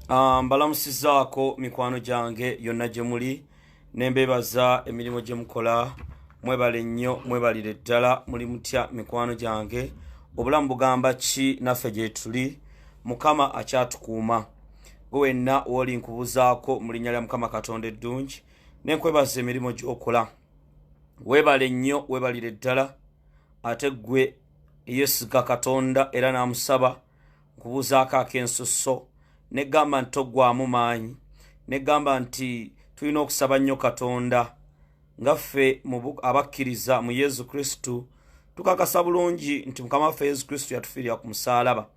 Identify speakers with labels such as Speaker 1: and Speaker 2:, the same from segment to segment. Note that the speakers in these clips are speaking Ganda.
Speaker 1: Mbalamusizaako mikwano gyange yonna gye muli ne mbeebaza emirimu gye mukola. Mwebale nnyo, mwebalire ddala. Muli mutya mikwano gyange? Obulamu bugamba ki naffe gye tuli? Mukama akyatukuuma. Gwe wenna w'oli nkubuzaako mu linnya lya Mukama Katonda eddungi ne nkwebaza emirimu gy'okola. Weebale nnyo, weebalire ddala. Ate ggwe yeesiga Katonda era n'amusaba nkubuzaako ak'ensusso. Negamba nti toggwaamu maanyi, negamba nti tulina okusaba nnyo Katonda nga ffe abakkiriza mu Yesu Kristo tukakasa bulungi nti Mukama waffe Yesu Kristo yatufiirira ku musaalaba,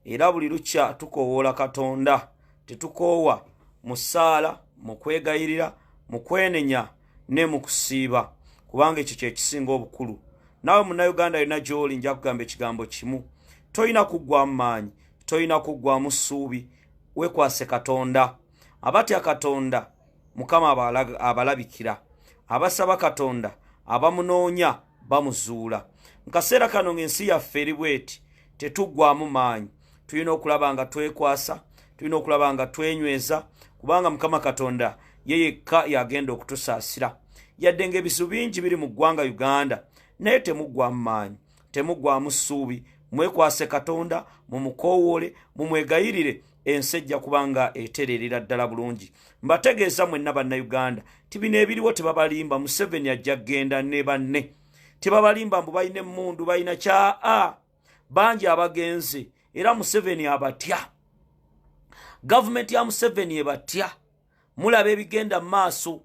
Speaker 1: era buli lukya tukoowoola Katonda, tetukoowa mu ssaala, mu kwegayirira, mu kwenenya ne mu kusiiba, kubanga ekyo kye kisinga obukulu. Naawe munnayuganda yonna gy'oli nja kugamba ekigambo kimu: toyina kuggwaamu maanyi, toyina kuggwaamu ssuubi. Wekwase Katonda. Abatya Katonda Mukama abalabikira, abasaba Katonda abamunoonya bamuzuula. Mu kaseera kano ng'ensi yaffe eri bweti, tetuggwaamu maanyi. Tulina okulaba nga twekwasa, tulina okulaba nga twenyweza, kubanga Mukama Katonda ye yekka yagenda okutusaasira. Yadde ng'ebizibu bingi biri mu ggwanga Uganda, naye temuggwaamu maanyi, temuggwaamu ssuubi. Mwekwase Katonda, mumukoowoole, mumwegayirire, ensi ejja kubanga etereerera ddala bulungi. Mbategeeza mwenna bannayuganda ti bino ebiriwo tebabalimba. Museveni ajja kgenda ne banne, tebabalimba mbu balina emmundu, balina kyaa. Bangi abagenze era Museveni abatya, gavumenti ya Museveni ebatya. Mulaba ebigenda mu maaso.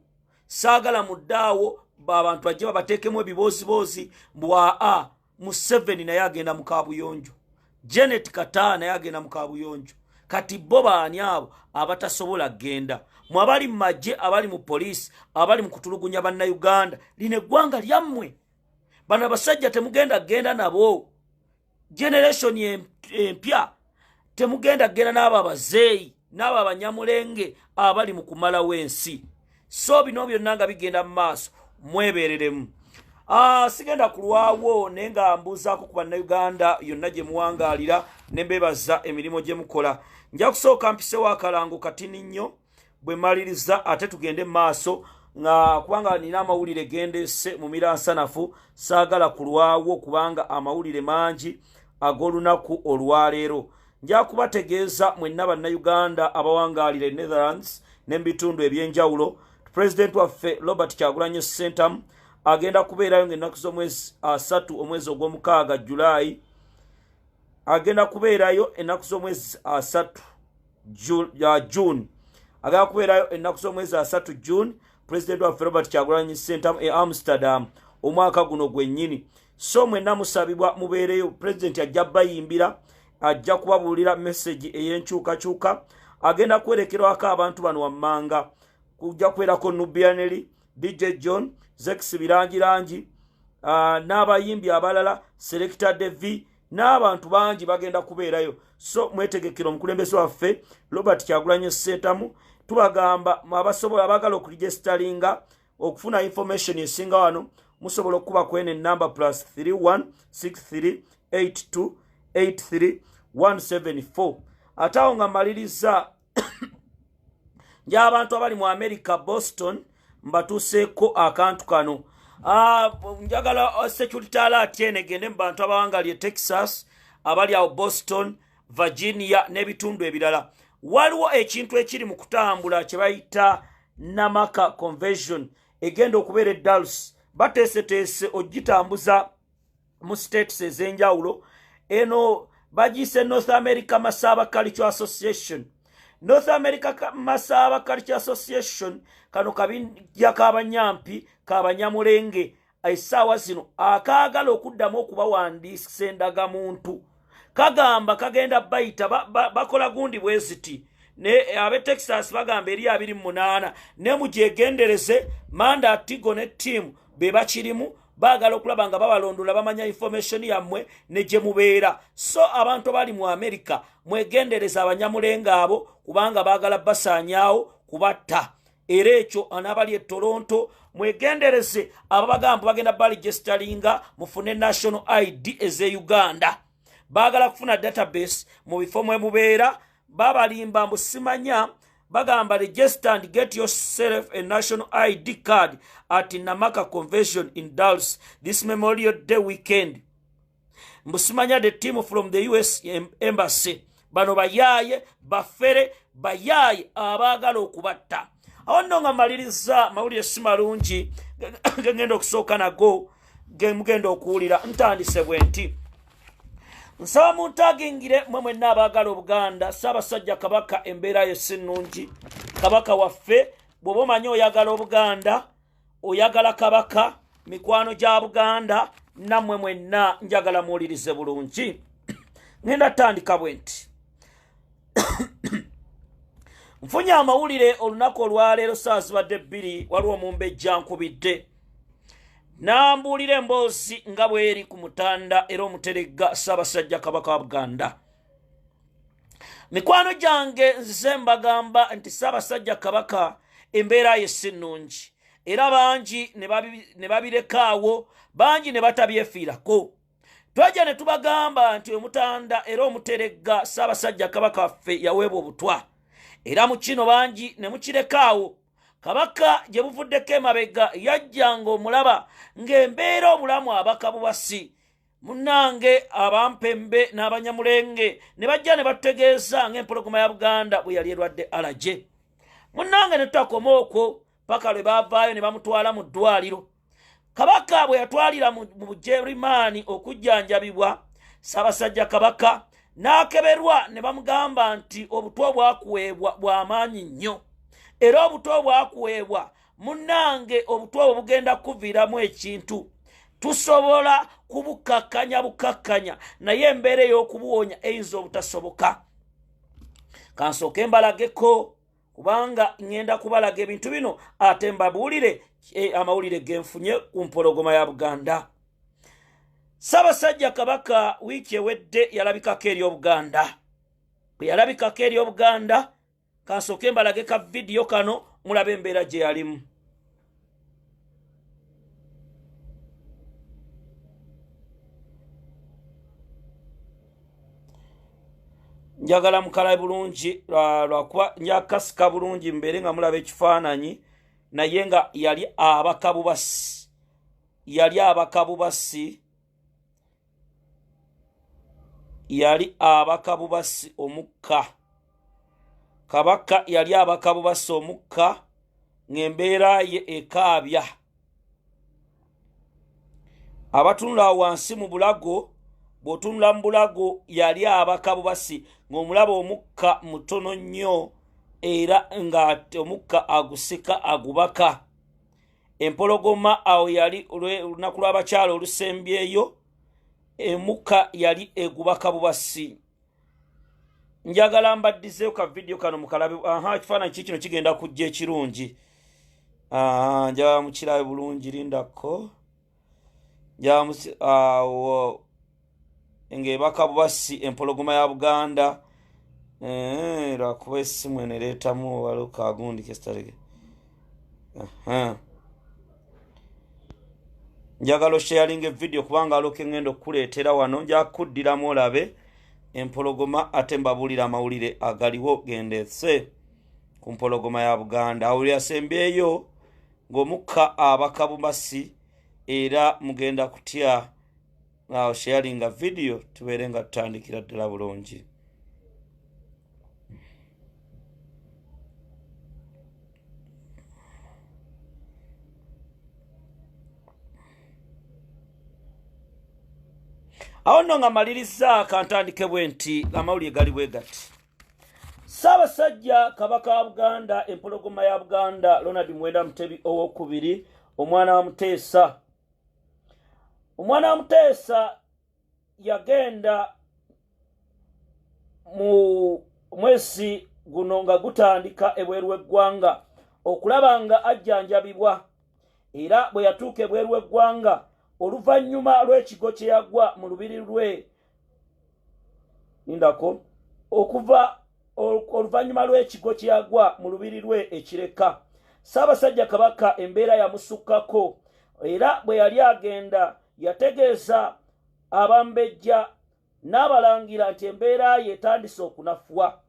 Speaker 1: Saagala muddaawo abantu bajje babateekemu ebibooziboozi mbu Museveni naye agenda mu kaabuyonjo, Janet Kata naye agenda mu kaabuyonjo. Kati bo baani abo abatasobola genda? Mwe abali mu magye, abali mu poliisi, abali mu kutulugunya bannayuganda, lino eggwanga lyammwe. Bano abasajja temugenda genda nabo. Generation empya temugenda genda n'abo abazeeyi, n'abo abanyamulenge abali mu kumalawo ensi. So bino byonna nga bigenda mu maaso, mwebeereremu. Sigenda kulwawo naye nga mbuuzaako ku bannayuganda yonna gye muwangaalira ne mbeebaza emirimu gye mukola. Nja kusooka mpisewo akalango katini nnyo bwe maliriza, ate tugende mu maaso nga kubanga nina amawulire gendeese mu miransanafu. Saagala kulwawo kubanga amawulire mangi ag'olunaku olwaleero. Nja kubategeeza mwenna bannayuganda abawangaalira Netherlands ne mu bitundu eby'enjawulo, Pulezidenti waffe Robert Kyagulanyi Ssentamu agenda kubeerayo ng'ennaku z'omwezi 3 omwezi ogw'omukaaga Julayi. Agenda kubeerayo ennaku z'omwezi 3 June. Agenda kubeerayo ennaku z'omwezi 3 June. Pulezidenti waffe Robert Kyagulanyi Ssentamu e Amsterdam omwaka guno gwennyini. So mwenna musabibwa mubeereyo. Pulezidenti ajja bayimbira, ajja kubabuulira message ey'enkyukakyuka. Agenda kwerekerwako abantu bano wammanga. Kujja kubeerako Nubianeri, DJ John, Zex Birangirangi, n'abayimbi abalala, Selector Devi, n'abantu bangi bagenda kubeerayo. So mwetegekera omukulembeze waffe Robert Kyagulanyi Ssentamu. Tubagamba abasobola abagala okuregisteringa okufuna information esinga wano, musobola okuba kwene ennamba +31 63 82 83 174. Ate awo nga maliriza nj'abantu abali mu America, Boston, mbatuuseeko akantu kano. Njagala security alert egende mu bantu abawangalye Texas, abali awo Boston, Virginia n'ebitundu ebirala. Waliwo ekintu ekiri mu kutambula kye bayita Namaka Convention egenda okubeera e Dallas. Bateeseteese ogitambuza mu states ez'enjawulo. Eno bagiyise North America Masaba Culture Association. North America Masaba Culture Association kano kabinja k'abanyampi k'abanyamulenge essaawa zino akaagala okuddamu okubawandiisa endagamuntu. Kagamba kagenda bayita bakola gundi bweziti ne abe Texas bagamba eri 28 ne mugyegendereze mandate go ne team be bakirimu baagala okulaba nga babalondola bamanya information yammwe ne gye mubeera. So abantu bali mu America mwegendereza abanyamulenga abo kubanga baagala basaanyaawo kubatta. Era ekyo anabali e Toronto mwegendereze ababagamba bagenda baligisteringa mufune national ID eze Uganda. Bagala kufuna database mu bifo mwe mubeera babalimba mbu simanya bagamba register and get yourself a national ID card at Namaka Convention in Dallas this Memorial Day weekend. Mbusimanya the team from the US Embassy bano bayaye bafere bayaye abagala okubatta. Awo nga maliriza mawulire simalungi ngenda okusooka nago mugenda okuwulira ntandise bwenti. Nsaba muntagingire mwe mwenna abagala Obuganda Ssaabasajja Kabaka embeera ye si nnungi. Kabaka waffe bw'oba omanyi oyagala Obuganda oyagala Kabaka mikwano gya Buganda nammwe mwenna njagala muwulirize bulungi. Ngenda tandika bwenti. Nfunye amawulire olunaku olwaleero ssaawa zibadde 2 waliwo Mumbejja nkubidde. Nambuulira emboozi nga bweri ku mutanda era omuteregga Ssaabasajja Kabaka wa Buganda. Mikwano gyange nze mbagamba nti Ssaabasajja Kabaka embeera ye si nnungi era bangi ne babirekaawo bangi ne batabyefiirako. Twajja ne tubagamba nti omutanda era omuteregga Ssaabasajja Kabaka waffe yaweebwa obutwa era mu kino bangi ne mukirekaawo. Kabaka gye buvuddeko emabega yajjanga omulaba ng'embeera obulamu abakabubasi munnange abampembe n'abanyamulenge ne bajja ne batutegeeza ng'empologoma ya Buganda bwe yali erwadde alaje. Munnange ne tutakoma okwo paka lwe baavaayo ne bamutwala mu ddwaliro. Kabaka bwe yatwalira mu Bujerimaani okujjanjabibwa Ssaabasajja Kabaka n'akeberwa ne bamugamba nti obutwa bwakuweebwa bw'amaanyi nnyo. Era obutwa bwakuweebwa munnange obutwa obwo bugenda kuviiramu ekintu. Tusobola kubukakkanya naye embeera ey'okubuwonya eyinza obutasoboka. Kansooke mbalageko kubanga ngenda kubalaga ebintu bino ate mbabuulire amawulire genfunye ku mpologoma ya Buganda. Ssaabasajja Kabaka wiiki ewedde yalabikako eri Obuganda. Bwe yalabikako eri Obuganda kansooke mbalage ka vidiyo kano mulabe embeera gye yalimu. Njagala mukalabe bulungi lwakuba njakasika bulungi mbeere nga mulaba ekifaananyi naye nga yali abakabubasi. Yali abakabubasi omukka. Kabaka yali abakabubasi omukka ng'embeera ye ekaabya. Abatunula wansi mu bulago bw'otunula mu bulago yali abakabubasi ng'omulaba omukka mutono nnyo era nga omukka agusika agubaka. Empologoma awo yali olunaku lw'abakyala olusembyeyo emukka yali egubaka bubasi. Njagala mbaddizeeyo ka vidiyo kano mukalabe. Ekifaananyi kino kigenda kujja ekirungi. Njagala mukirabe bulungi lindako. Awo ng'ebaka bubasi empologoma ya Buganda. Lwakuba essimu enereetamu waliwo kagundi kesitalege. Njagala osharinga evidiyo kubanga aloke ngenda okukuleetera wano. Nja kuddiramu olabe empologoma ate mbabuulira amawulire agaliwo gendese ku mpologoma ya Buganda. Awo yasembyeyo ng'omukka abakabubasi era mugenda kutya sharinga vidiyo tubeere nga tutandikira ddala bulungi. Awo nno nga maliriza kantandike bwenti amawulire gali bwe gati. Ssaabasajja Kabaka wa Buganda empologoma ya Buganda Ronald Mwenda Mutebi owokubiri omwana wa Muteesa. Omwana wa Muteesa yagenda mu mwezi guno nga gutandika ebweru w'eggwanga okulaba nga ajjanjabibwa era bwe yatuuka ebweru w'eggwanga oluvannyuma lw'ekigo kye yagwa mu lubiri lwe oluvannyuma lw'ekigo kye yagwa mu lubiri lwe ekireka. Ssaabasajja Kabaka embeera yamusukkako era bwe yali agenda yategeeza abambejja n'abalangira nti embeera ye etandise okunafuwa.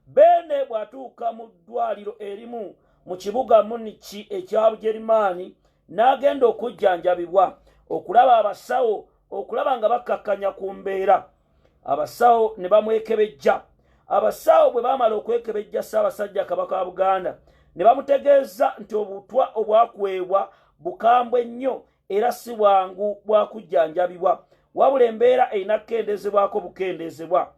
Speaker 2: bene bwatuuka mu ddwaliro erimu mu kibuga Munich ekya Bujerumani n'agenda okujjanjabibwa okulaba abasawo okulaba nga bakkakkanya ku mbeera. Abasawo ne bamwekebejja. Abasawo bwe baamala okwekebejja Ssaabasajja Kabaka wa Buganda ne bamutegeeza nti obutwa obwakuweebwa bukambwe nnyo era si bwangu bwa kujjanjabibwa, wabula embeera erina kukendezebwako bukendezebwa.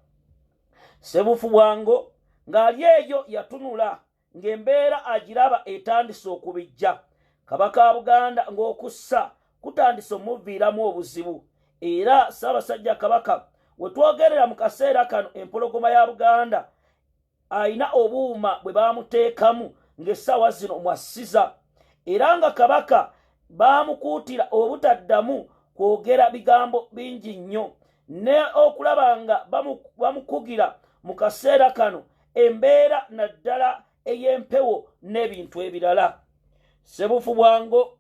Speaker 2: Ssebufu Bwango ng'ali eyo yatunula ng'embeera agiraba etandise okubijja. Kabaka wa Buganda ng'okussa kutandise omuviiramu obuzibu, era Ssaabasajja Kabaka we twogerera mu kaseera kano empologoma ya Buganda ayina obuuma bwe baamuteekamu ng'essaawa zino mwasiza, era nga Kabaka baamukuutira obutaddamu kwogera bigambo bingi nnyo ne okulaba nga bamukugira mu kaseera kano embeera naddala ey'empewo n'ebintu ebirala. Ssebufu Bwango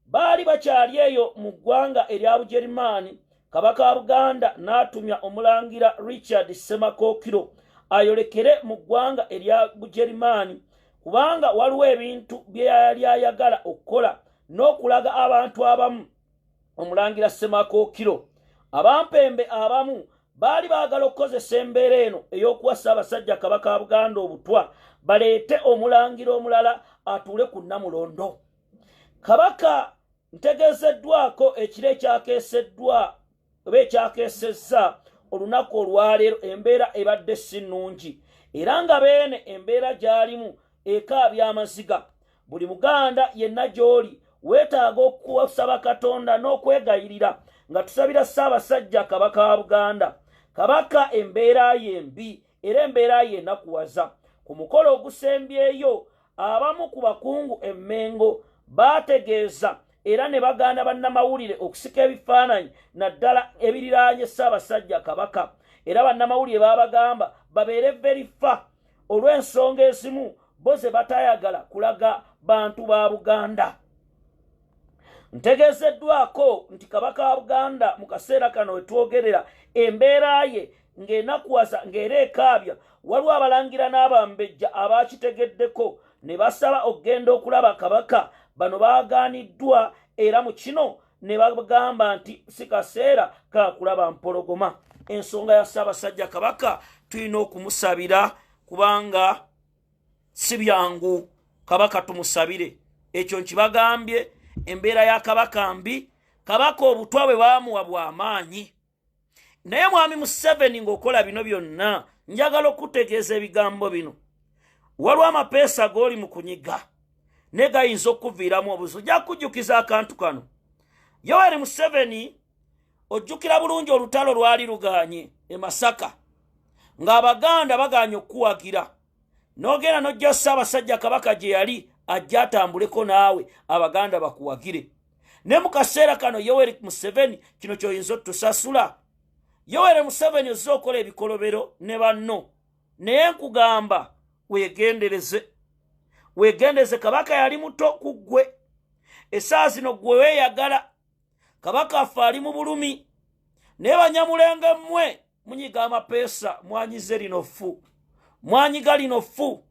Speaker 2: baali bakyali eyo mu ggwanga erya Bujerumani. Kabaka wa Buganda n'atumya omulangira Richard Semakookiro ayolekere mu ggwanga erya Bujerumani kubanga waliwo ebintu bye yali ayagala okukola n'okulaga abantu abamu. Omulangira Semakookiro abampembe abamu baali baagala okukozesa embeera eno ey'okuwa Ssaabasajja Kabaka wa Buganda obutwa baleete omulangira omulala atuule ku Namulondo. Kabaka ntegeezeddwako ekiro ekyakeeseddwa oba ekyakeesezza olunaku olwaleero embeera ebadde si nnungi era nga beene embeera gy'alimu ekaabya amaziga. Buli Muganda yenna gy'oli weetaaga okusaba Katonda n'okwegayirira nga tusabira Ssaabasajja Kabaka wa Buganda. Kabaka embeera ye mbi era embeera ye enakuwaza. Ku mukolo ogusembyeyo abamu ku bakungu e Mengo baategeeza era ne bagaana bannamawulire okusika ebifaananyi naddala ebiriraanye Ssaabasajja Kabaka, era bannamawulire baabagamba babeere verifa olw'ensonga ezimu bo ze batayagala kulaga bantu ba Buganda. Ntegeezeddwako nti Kabaka wa Buganda mu kaseera kano we twogerera embeera ye ng'enakuwaza ng'era ekaabya, waliwo abalangira n'abambejja abaakitegeddeko ne basaba okugenda okulaba Kabaka. Bano baagaaniddwa era mu kino ne bagamba nti si kaseera ka kulaba mpologoma. Ensonga ya Ssaabasajja Kabaka tulina okumusabira kubanga si byangu. Kabaka tumusabire. Ekyo nkibagambye, embeera ya Kabaka mbi. Kabaka obutwa bwe baamuwa bw'amaanyi. Naye Mwami Museveni ng'okola bino byonna, njagala okutegeeza ebigambo bino. Waliwo amapeesa g'oli mu kunyiga ne gayinza okuviiramu obuzibu. Ojja kujjukiza akantu kano. Yoweri Museveni ojjukira bulungi olutalo lwali lugaanye e Masaka ng'Abaganda bagaanye okuwagira, n'ogenda n'ojja Ssaabasajja Kabaka gye yali ajja atambuleko naawe Abaganda bakuwagire. Ne mu kaseera kano Yoweri Museveni kino ky'oyinza otusasula? Yoweri Museveni ozze okola ebikolobero ne banno, naye nkugamba weegendereze. Kabaka yali muto ku ggwe. Essaawa zino ggwe weeyagala. Kabaka affe ali mu bulumi. Naye Banyamulenge mmwe munyiga amapeesa, mwanyize lino ffu, mwanyiga lino ffu.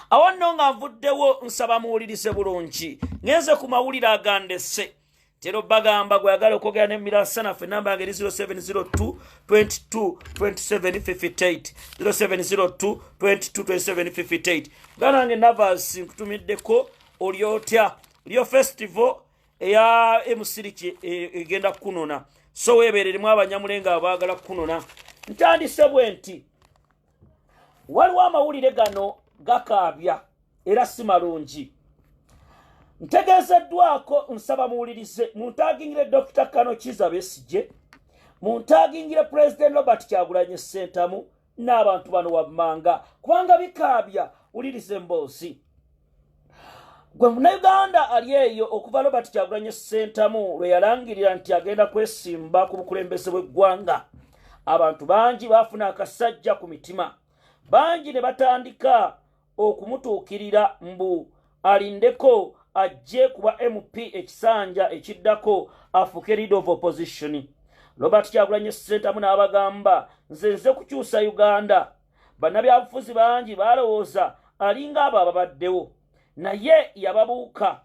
Speaker 2: Awo nno nga nvuddewo nsaba muwulirize bulungi. Ngenze ku mawulire agandese. Tero bagamba gwagala okwogera n'emirasa naffe namba yange 0702 22 27 58 0702 22 27 58. Gana nange Navas nkutumiddeko olyotya lyo festival eya emusiriki egenda kunona, so weebereremu Abanyamulenge abaagala kunona. Ntandise bwe nti waliwo amawulire gano gakaabya era si malungi. Ntegeezeddwako nsaba muwulirize. Muntaagingire Dr. Kano Kiza Besigye, muntaagingire President Robert Kyagulanyi Ssentamu n'abantu bano wammanga kubanga bikaabya. Wulirize mboozi. Gwe Munnayuganda ali eyo okuva Robert Kyagulanyi Ssentamu lwe yalangirira nti agenda kwesimba ku bukulembeze bw'eggwanga, abantu bangi baafuna akasajja ku mitima. Bangi ne batandika okumutuukirira mbu alindeko ajje kuba MP ekisanja ekiddako afuuke leader of opposition. Robert Kyagulanyi Ssentamu n'abagamba nze kukyusa Uganda. bannabyabufuzi bangi balowooza alinga abo ababaddewo naye yababuuka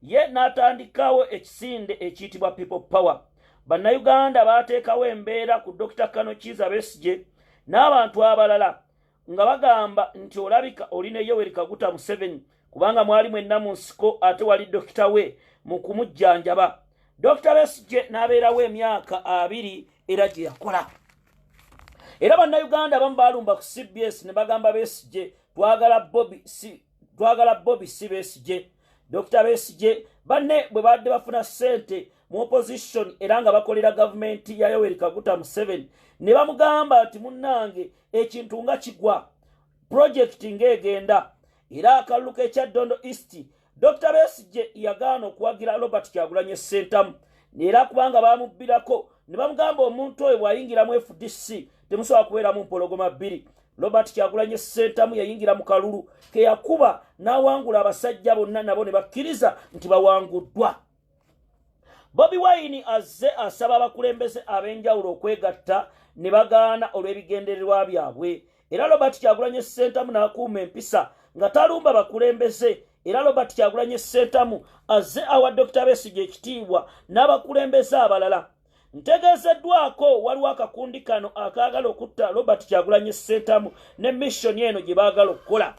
Speaker 2: ye n'atandikawo ekisinde ekiyitibwa people power. Bannayuganda baateekawo embeera ku Dr. Kano Kizza Besigye n'abantu abalala nga bagamba nti olabika olina Yoweri Kaguta Museveni kubanga mwali mwenna mu nsiko ate wali dokita we mu kumujjanjaba. Dr. Besigye n'abeerawo emyaka 2 era gye yakola. Era bannayuganda abamu baalumba ku CBS ne bagamba Besigye twagala Bobby si Besigye. Dr. Besigye banne bwe badde bafuna ssente mu opposition era nga bakolera gavumenti ya Yoweri Kaguta Museveni ne bamugamba nti munnange ekintu nga kigwa project ng'egenda era akalulu k'ekya Dondo East Dr. Besigye yagaana okuwagira Robert Kyagulanyi Ssentamu era kubanga bamubbirako ne bamugamba omuntu oyo bw'ayingira mu FDC temusobola kubeeramu mpologoma 2. Robert Kyagulanyi Ssentamu yayingira mu kalulu ke yakuba n'awangula abasajja bonna nabo ne bakkiriza nti bawanguddwa. Bobiwinw azze asaba abakulembeze ab'enjawulo okwegatta ne bagaana olw'ebigendererwa byabwe. Era Robert Kyagulanyi Ssentamu n'akuuma empisa nga talumba bakulembeze. Era Robert Kyagulanyi Ssentamu azze awa Dr. Besigye ekitiibwa n'abakulembeze abalala. Ntegeezeddwako waliwo akakundi kano akaagala okutta Robert Kyagulanyi Ssentamu ne mission eno gye baagala okukola.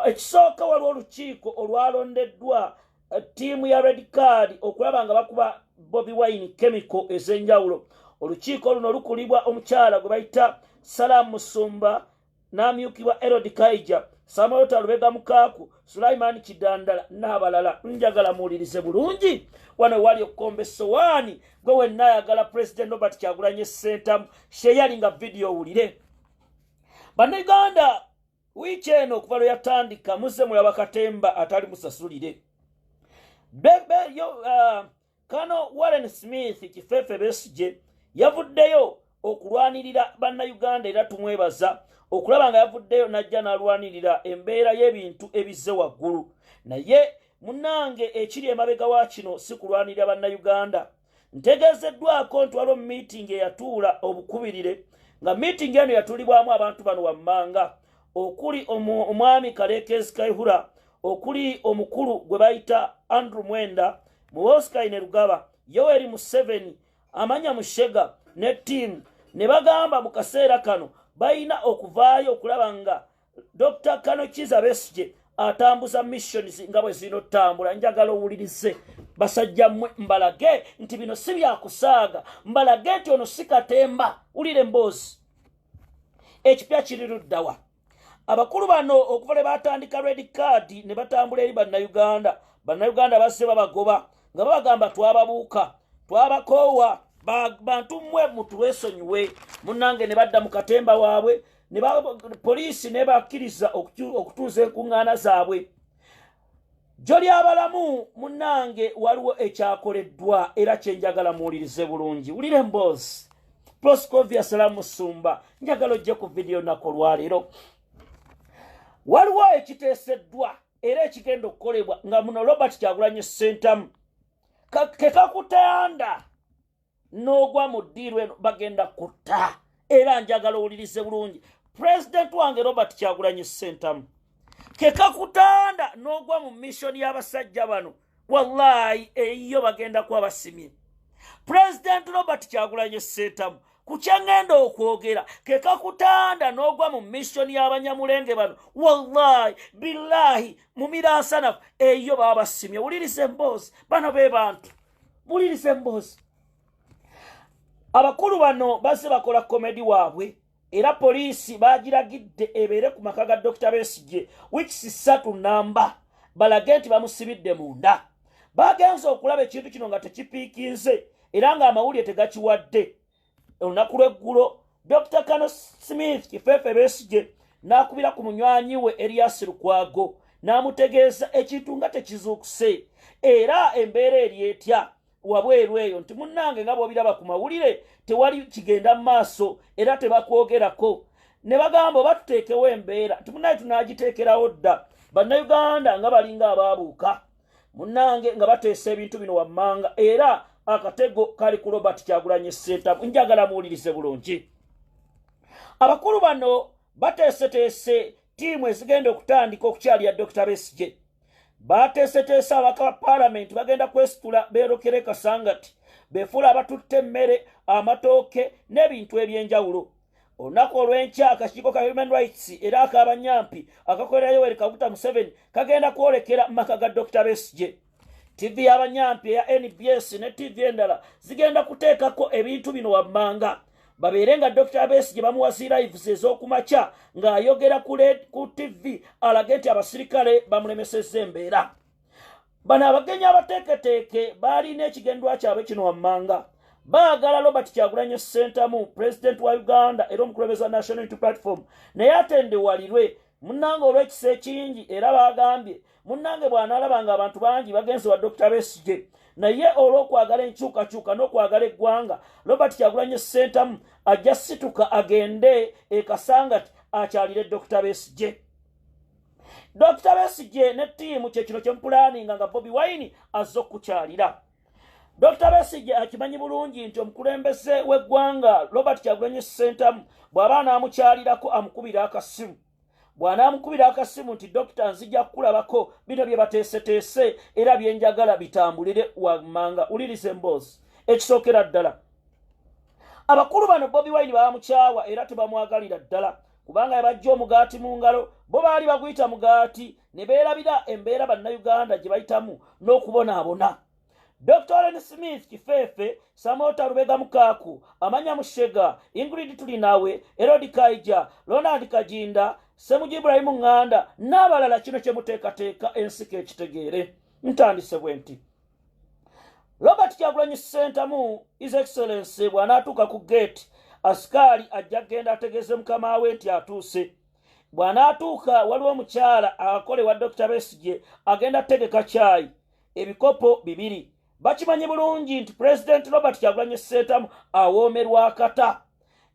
Speaker 2: Ekisooka waliwo olukiiko olwalondeddwa ttiimu ya Red Card okulaba nga bakuba Bobiwinw chemical ez'enjawulo. Olukiiko luno lukulibwa omukyala gwe bayita Salaam Musumba n'amyukibwa Erod Kaija, Samuel Talubega Mukaaku, Sulaiman Kidandala n'abalala. Njagala muwulirize bulungi wano wali okukomba essowaani gwe wenna ayagala President Robert Kyagulanyi Ssentamu sheyali nga video owulire. Bannayuganda wiiki eno okuva lwe yatandika muzze mulaba katemba atali musasulire. Kano Warren Smith Kifeefe Besigye yavuddeyo okulwanirira bannayuganda era tumwebaza okulaba nga yavuddeyo najja n'alwanirira embeera y'ebintu ebizze waggulu. Naye munnange ekiri emabega wa kino si kulwanirira bannayuganda. Ntegeezeddwako nti waliwo meeting eyatuula obukubirire nga meeting eno yatuulibwamu abantu bano wammanga okuli omwami Kalekezi Kaihura, okuli omukulu gwe bayita Andrew Mwenda, Muwosikaine Rugaba, Yoweri Museveni, Amanya Mushega ne team ne bagamba mu kaseera kano bayina okuvaayo okulaba nga Dr. Kano Kizza Besigye atambuza missions nga bwe zinotambula. Njagala owulirize basajja mmwe mbalage nti bino si byakusaaga, mbalage nti ono si katemba. Wulire emboozi ekipya kiri luddawa. Abakulu bano okuva lwe batandika Red Card ne batambula eri bannayuganda. Bannayuganda basse babagoba nga babagamba twababuuka, twabakoowa, bantu mmwe mutulwesonyiwe. Munnange ne badda mu katemba waabwe, poliisi ne bakkiriza okutuuza enkuŋŋaana zaabwe. Joli abalamu munnange waliwo ekyakoleddwa era kyenjagala muwulirize bulungi. Wulire emboozi Proscovia Salaam Musumba, njagala ojje ku video nako lwaleero. Waliwo ekiteeseddwa era ekigenda okukolebwa nga muno Robert Kyagulanyi Ssentamu kekakutanda n'ogwa mu ddiiro eno bagenda kutta. Era njagala owulirize bulungi President wange Robert Kyagulanyi Ssentamu kekakutanda n'ogwa mu mission y'abasajja bano wallahi eyo bagenda kuba basimye. President Robert Kyagulanyi Ssentamu ku kyangenda okwogera kekakutanda n'ogwa mu mission y'abanyamulenge bano wallahi billahi mu miransanafu eyo baba basimye. Wulirize emboozi bano be bantu, wulirize emboozi. Abakulu bano bazze bakola komedi waabwe era poliisi bagiragidde ebeere ku maka ga Dr. Besigye wiiki 3 namba balage nti bamusibidde munda. Bagenze okulaba ekintu kino nga tekipiikinze era nga amawulire tegakiwadde. Olunaku lw'eggulo Dr. Kano Smith Kifeefe Besigye n'akubira ku munywanyi we Erias Lukwago n'amutegeeza ekintu nga tekizuukuse era embeera eri etya wabweru eyo nti munnange nga bw'obiraba ku mawulire tewali kigenda mu maaso era tebakwogerako. Ne bagamba oba tuteekewo embeera nti munnange tunaagiteekerawo dda. Bannayuganda nga balinga abaabuuka munnange nga bateesa ebintu bino wammanga era akatego kali ku Robert Kyagulanyi Ssentamu. Njagala muwulirize bulungi. Abakulu bano bateeseteese tiimu ezigenda okutandika okukyalira Dr. Besigye. Bateeseteese abaka ba Parliament bagenda kwesitula beerokere Kasangati beefuula abatutte emmere, amatooke n'ebintu eby'enjawulo. Olunaku olw'enkya akakiiko ka Human Rights era ak'abanyampi akakolera Yoweri Kaguta Museveni kagenda kwolekera mu maka ga Dr. Besigye. TV y'abanyampi eya NBS ne TV endala zigenda kuteekako ebintu bino wammanga. Babeere nga Dr. Besigye bamuwasira lives ez'okumakya ng'ayogera ku TV alage nti abasirikale bamulemesezza embeera. Bano abagenyi abateeketeeke baalina ekigendwa kyabwe kino wammanga. Baagala Robert Kyagulanyi Ssentamu, President wa Uganda era omukulembeze wa National Unity Platform, naye atendewalirwe munnange olw'ekisa ekingi era baagambye munnange bw'anaalabanga abantu bangi bagenzi wa Dr. Besigye naye olw'okwagala enkyukakyuka n'okwagala eggwanga Robert Kyagulanyi Ssentamu ajja situka agende e Kasangati akyalire Dr. Besigye. Dr. Besigye ne ttiimu kyekino kyemupulaaninga nga bobiwinw azze okukyalira. Dr. Besigye akimanyi bulungi nti omukulembeze w'eggwanga Robert Kyagulanyi Ssentamu bw'aba anaamukyalirako amukubira akasimu. Bw'anaamukubira akasimu nti Dokita nzija kukulabako bino bye bateeseteese era bye njagala bitambulire wammanga. Uliriza emboozi. Ekisookera ddala, abakulu bano bobiwinw baamukyawa era tebamwagalira ddala kubanga yabajja omugaati mu ngalo bo baali baguyita mugaati ne beerabira embeera bannayuganda gye bayitamu n'okubonaabona. Dr. Oren Smith Kifeefe, Samota Rubega Mukaku, Amanya Mushega, Ingrid Tulinawe, Erodi Kaija, Ronald Kajinda, Semuji Ibrahim Nganda, n'abalala kino kyemuteekateeka ensiko ekitegeere. Ntandise bwe nti Robert Kyagulanyi Ssentamu His Excellency bw'anaatuuka ku gate, asikaali ajja kgenda ategeeze mukama we nti atuuse. Bw'anaatuuka waliwo omukyala akole wa Dr. Besigye agenda ategeka caayi, ebikopo 2. Bakimanyi bulungi nti President Robert Kyagulanyi Ssentamu awoomerwa akata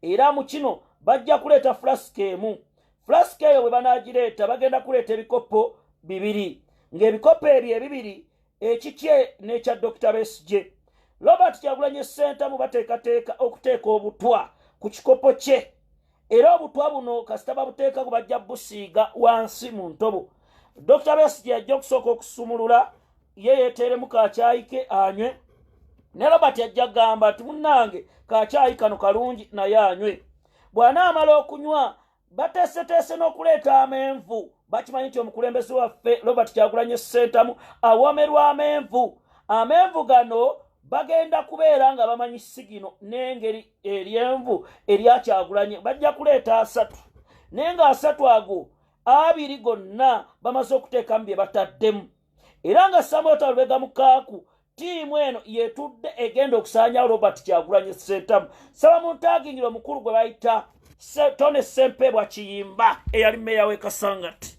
Speaker 2: era mu kino bajja kuleeta flask emu. Flask eyo bwe banaagireeta bagenda kuleeta ebikopo 2 ng'ebikopo ebyo 2 ekikye n'ekya Dr. Besigye. Robert Kyagulanyi Ssentamu bateekateeka okuteeka obutwa ku kikopo kye era obutwa buno kasita babuteeka bajja busiiga wansi mu ntobo. Dr. Besigye ajja okusooka okusumulula ye yeeteremu kacaayi ke anywe ne Robert ajja gamba nti munnange kacaayi kano kalungi naye anywe. Bw'anaamala okunywa bateeseteese n'okuleeta amenvu. Bakimanyi nti omukulembeze waffe Robert Kyagulanyi Ssentamu awoomerwa amenvu. Amenvu gano bagenda kubeera nga bamanyi sigino n'engeri ery'envu erya Kyagulanyi bajja kuleeta 3 naye nga 3 ago 2 gonna bamaze okuteekamu bye bataddemu. Era nga Samota Rubega Mukaku tiimu eno yeetudde egenda okusaanyawo Robert Kyagulanyi Ssentamu. Saba muntaagingira omukulu gwe bayita Tone Ssempebwa Kiyimba eyali mmeeya w'e Kasangati.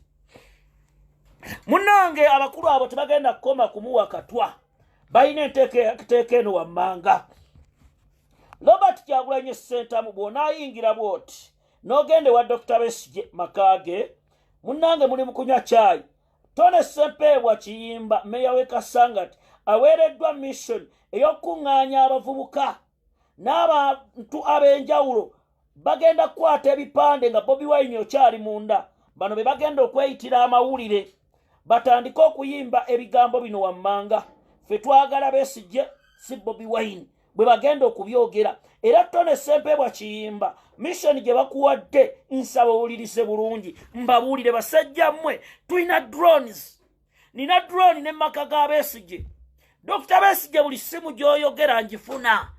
Speaker 2: Munnange abakulu abo tebagenda kukoma kumuwa katwa, balina enteeka eno wammanga. Robert Kyagulanyi Ssentamu bw'onaayingira bw'oti n'ogende wa Dr. Besigye makaage, munnange muli mu kunywa caayi. Tone Ssempebwa Kiyimba mmeeya w'e Kasangati aweereddwa mission ey'okuŋŋaanya abavubuka n'abantu ab'enjawulo bagenda kukwata ebipande nga bobiwinw okyali munda. Bano be bagenda okweyitira amawulire batandike okuyimba ebigambo bino wammanga. Ffe twagala Besigye si bobiwinw bwe bagenda okubyogera. Era Tone Ssempebwa Kiyimba mission gye bakuwadde nsaba owulirize bulungi mbabuulire basajja mmwe tulina drones. Nina drone ne maka ga Besigye. Dr. Besigye buli simu gy'oyogera ngifuna.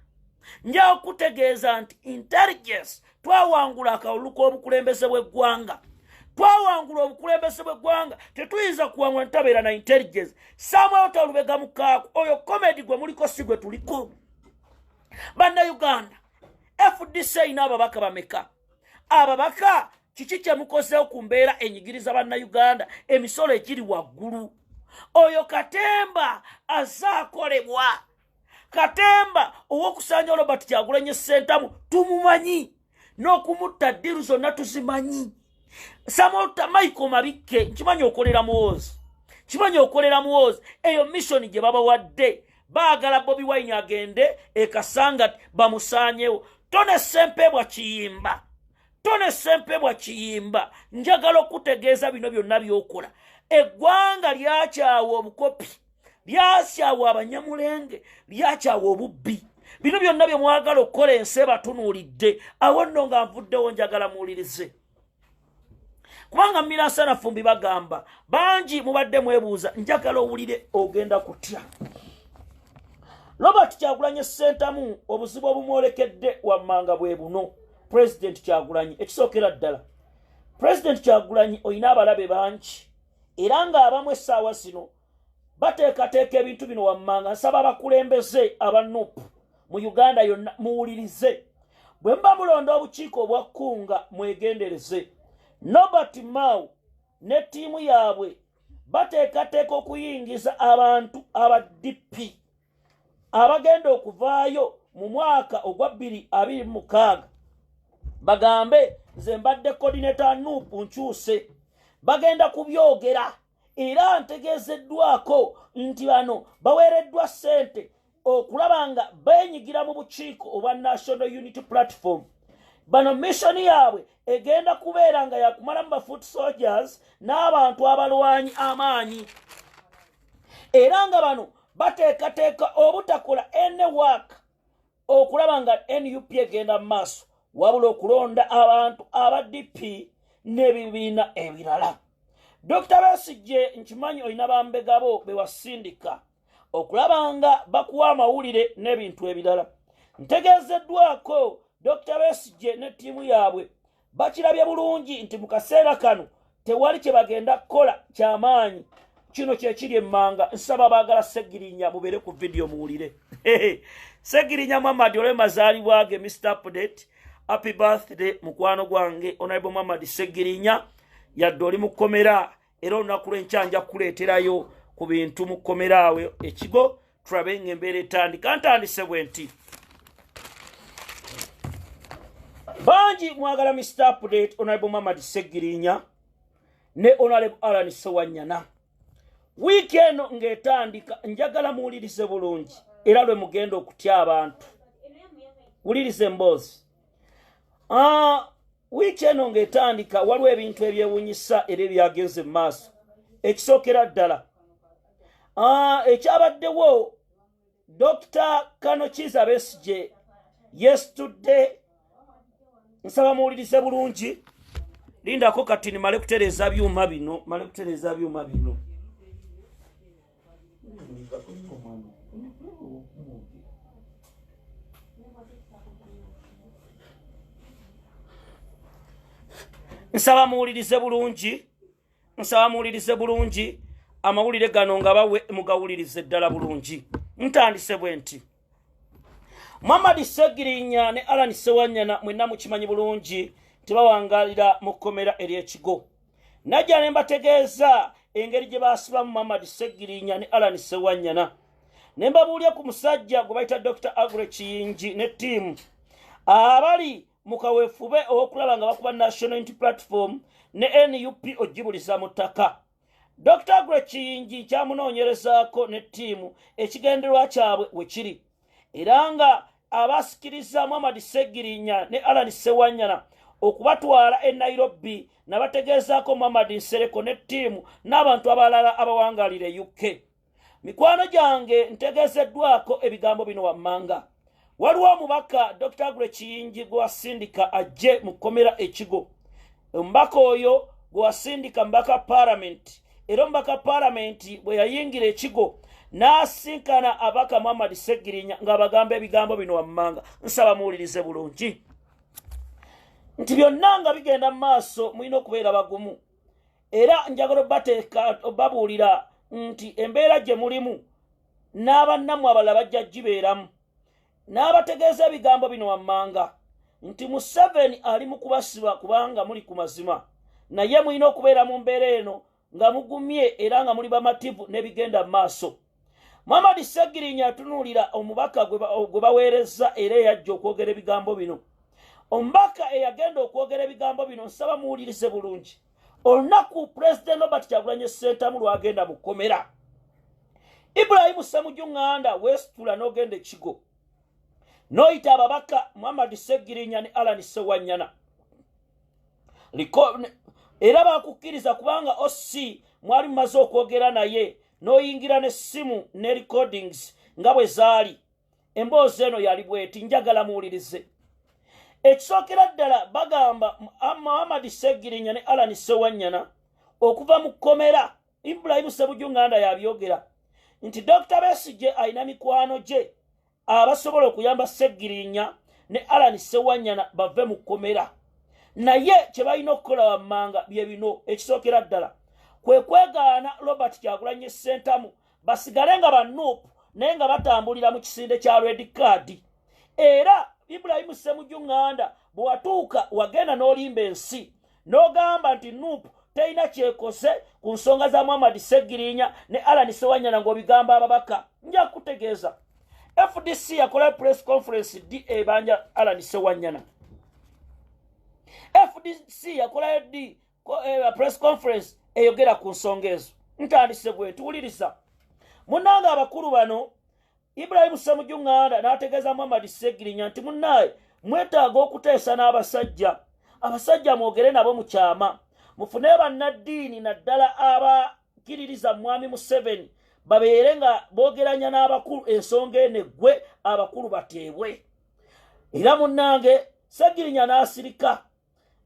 Speaker 2: Nja okutegeeza nti intelligence twawangula akawulu k'obukulembeze bw'eggwanga. Twawangula obukulembeze bw'eggwanga tetuyinza kuwangula ntabeera na intelligence. Samota Rubega Mukaku oyo comedy gwe muliko si gwe tuliko. Bannayuganda FDC ina ababaka bameka? Ababaka kiki kye mukozeewo ku mbeera enyigiriza bannayuganda emisolo egiri waggulu? Oyo Katemba azaakolebwa. Katemba ow'okusaanya Robert Kyagulanyi Ssentamu tumumanyi n'okumutta ddiru zonna tuzimanyi. Samota Michael Mabikke nkimanyi okolera muwoozi. Kimanyi okolera muwoozi. Eyo mission gye babawadde. Baagala bobiwinw agende e Kasangati bamusaanyewo. Tone Ssempebwa Kiyimba Tone Ssempebwa Kiyimba njagala okutegeeza bino byonna byokola. Eggwanga lyakyawa obukopi, lyakyawa abanyamulenge, lyakyawa obubbi. Bino byonna bye mwagala okukola ensi ebatunuulidde. Awo nno nga nvuddewo njagala muwulirize. Kubanga Mirasana Fumbi bagamba bangi mubadde mwebuuza, njagala owulire ogenda kutya. Robert Kyagulanyi Ssentamu obuzibu obumwolekedde wammanga bwe buno. President Kyagulanyi ekisookera ddala. President Kyagulanyi oyina abalabe bangi era nga abamu essaawa zino bateekateeka ebintu bino wammanga. Nsaba abakulembeze aba NUP mu Uganda yonna muwulirize. Bwe mba mulonda obukiiko obwa Kkunga mwegendereze. Norbert Mao ne ttiimu yaabwe bateekateeka okuyingiza abantu aba DP abagenda okuvaayo mu mwaka ogwa 2026. Bagambe nze mbadde coordinator NUP nkyuse. Bagenda kubyogera era ntegeezeddwako nti bano baweereddwa ssente okulaba nga beenyigira mu bukiiko obwa National Unity Platform. Bano missoni yaabwe egenda kubeera nga yakumala mu bafoot soldiers n'abantu abalwanyi amaanyi. Era nga bano bateekateeka obutakola ene work okulaba nga NUP egenda mu maaso wabula okulonda abantu aba DP n'ebibiina ebirala. Dr. Besigye nkimanyi olina bambegabo be wasindika okulaba nga bakuwa amawulire n'ebintu ebirala. Ntegeezeddwako Dr. Besigye ne ttiimu yaabwe bakirabye bulungi nti mu kaseera kano tewali kye bagenda kukola ky'amaanyi. Kino kye kiri emmanga. Nsaba baagala Ssegirinya mubeere ku video muwulire. Ssegirinya Muhammad olwe mazaalibwa ge Mr. Update. Happy birthday mukwano gwange Honorable Muhammad Ssegirinya. Yadde oli mukomera era olunaku lw'enkya kuleeterayo ku bintu mukomera awe ekigo tulabe ng'embeera etandika. Ntandise bwe nti bangi mwagala Mr. Update Honorable Muhammad Ssegirinya ne Honorable Alan Ssewanyana. Wiiki eno ng'etandika njagala muwulirize bulungi era lwe mugenda okutya abantu. Wulirize mboozi. Wiiki eno ng'etandika waliwo ebintu ebyewuunyisa era ebyagenze mu maaso. Ekisookera ddala ekyabaddewo Dr. Kanokiza Besigye yesterday. Nsaba muwulirize bulungi. Lindako kati nimale kutereeza byuma bino. Nsaba muwulirize bulungi. Amawulire gano nga bawe mugawulirize ddala bulungi. Ntandise bwe nti Muhammad Ssegirinya ne Alan Ssewanyana mwenna mukimanyi bulungi tebawangalira mu kkomera ery'ekigo. Najja ne mbategeeza engeri gye baasibamu Muhammad Ssegirinya ne Alan Ssewanyana. Ne mbabuulya ku musajja gwe bayita Dr. Agre Kiyingi ne ttiimu abali mu kaweefube okulaba nga bakuba National Unity Platform ne NUP ogibuliza mu ttaka. Dr. Agre Kiyingi kyamunoonyerezaako ne ttiimu ekigenderwa kyabwe we kiri. Era nga abasikiriza Muhammad Ssegirinya ne Alan Ssewanyana okubatwala e Nairobi nabategeezaako Muhammad Nsereko ne ttiimu n'abantu abalala abawangalira e UK. Mikwano gyange ntegeezeddwako ebigambo bino wammanga. Waliwo omubaka Dr. Agre Kiyingi gwe wasindika ajje mu kkomera ekigo. Omubaka oyo gwe wasindika mbaka Parliament. Era omubaka Parliament bwe yayingira ekigo n'asinkana abaka Muhammad Ssegirinya nga bagamba ebigambo bino wammanga. Nsaba muwulirize bulungi nti byonna nga bigenda mu maaso mulina okubeera bagumu. Era njagala obateeka obabuulira nti embeera gye mulimu n'abannammwe abalala bajja gibeeramu. N'abategeeza ebigambo bino wammanga nti Museveni ali mu kubasiba kubanga muli ku mazima. Naye mulina okubeera mu mbeera eno nga mugumye era nga muli bamativu n'ebigenda mu maaso. Muhammad Ssegirinya atunuulira omubaka gwe baweereza era eyajja okwogera ebigambo bino. Omubaka eyagenda okwogera ebigambo bino nsaba muwulirize bulungi. Olunaku President Robert Kyagulanyi Ssentamu lwagenda mu kkomera, Ibrahim Ssemujju Nganda weesitula n'ogenda ekigo n'oyita ababaka Muhammad Ssegirinya ne Alan Ssewanyana. era bakukkiriza kubanga OC mwali mumaze okwogera naye n'oyingira n'essimu ne recordings nga bwe zaali. Emboozi eno yali bweti, njagala muwulirize. Ekisookera ddala bagamba Muhammad Sseggirinya ne Alan Ssewanyana okuva mu kkomera. Ibrahim Ssebujjunganda yabyogera nti Dr. Besigye alina mikwano gye abasobola okuyamba Sseggirinya ne Alan Ssewanyana bave mu kkomera. Naye kye balina okukola wammanga bye bino. Ekisookera ddala kwe kwegaana Robert Kyagulanyi Ssentamu basigale nga banuupu naye nga batambulira mu kisinde kya red card. Era Ibrahim Ssebujjunganda bwe watuuka wagenda n'olimba ensi n'ogamba nti nuupu teina kyekose ku nsonga za Muhammad Sseggirinya ne Alan Ssewanyana ng'obigamba ababaka. Nja kutegeeza FDC yakola press conference di ebanja Alan Ssewanyana. FDC yakola press conference eyogera ku nsonga ezo. Ntandise bwe tuwuliriza. Munnange abakulu bano Ibrahim Ssebujjunganda n'ategeeza Muhammad Sseggirinya nti munnaye mwetaaga okuteesa n'abasajja. Abasajja mwogere nabo mu kyama. Mufune bannaddiini naddala abakkiririza Mwami Museveni babeere nga boogeranya n'abakulu ensonga eneggwe abakulu bateebwe. Era munnange Sseggirinya n'asirika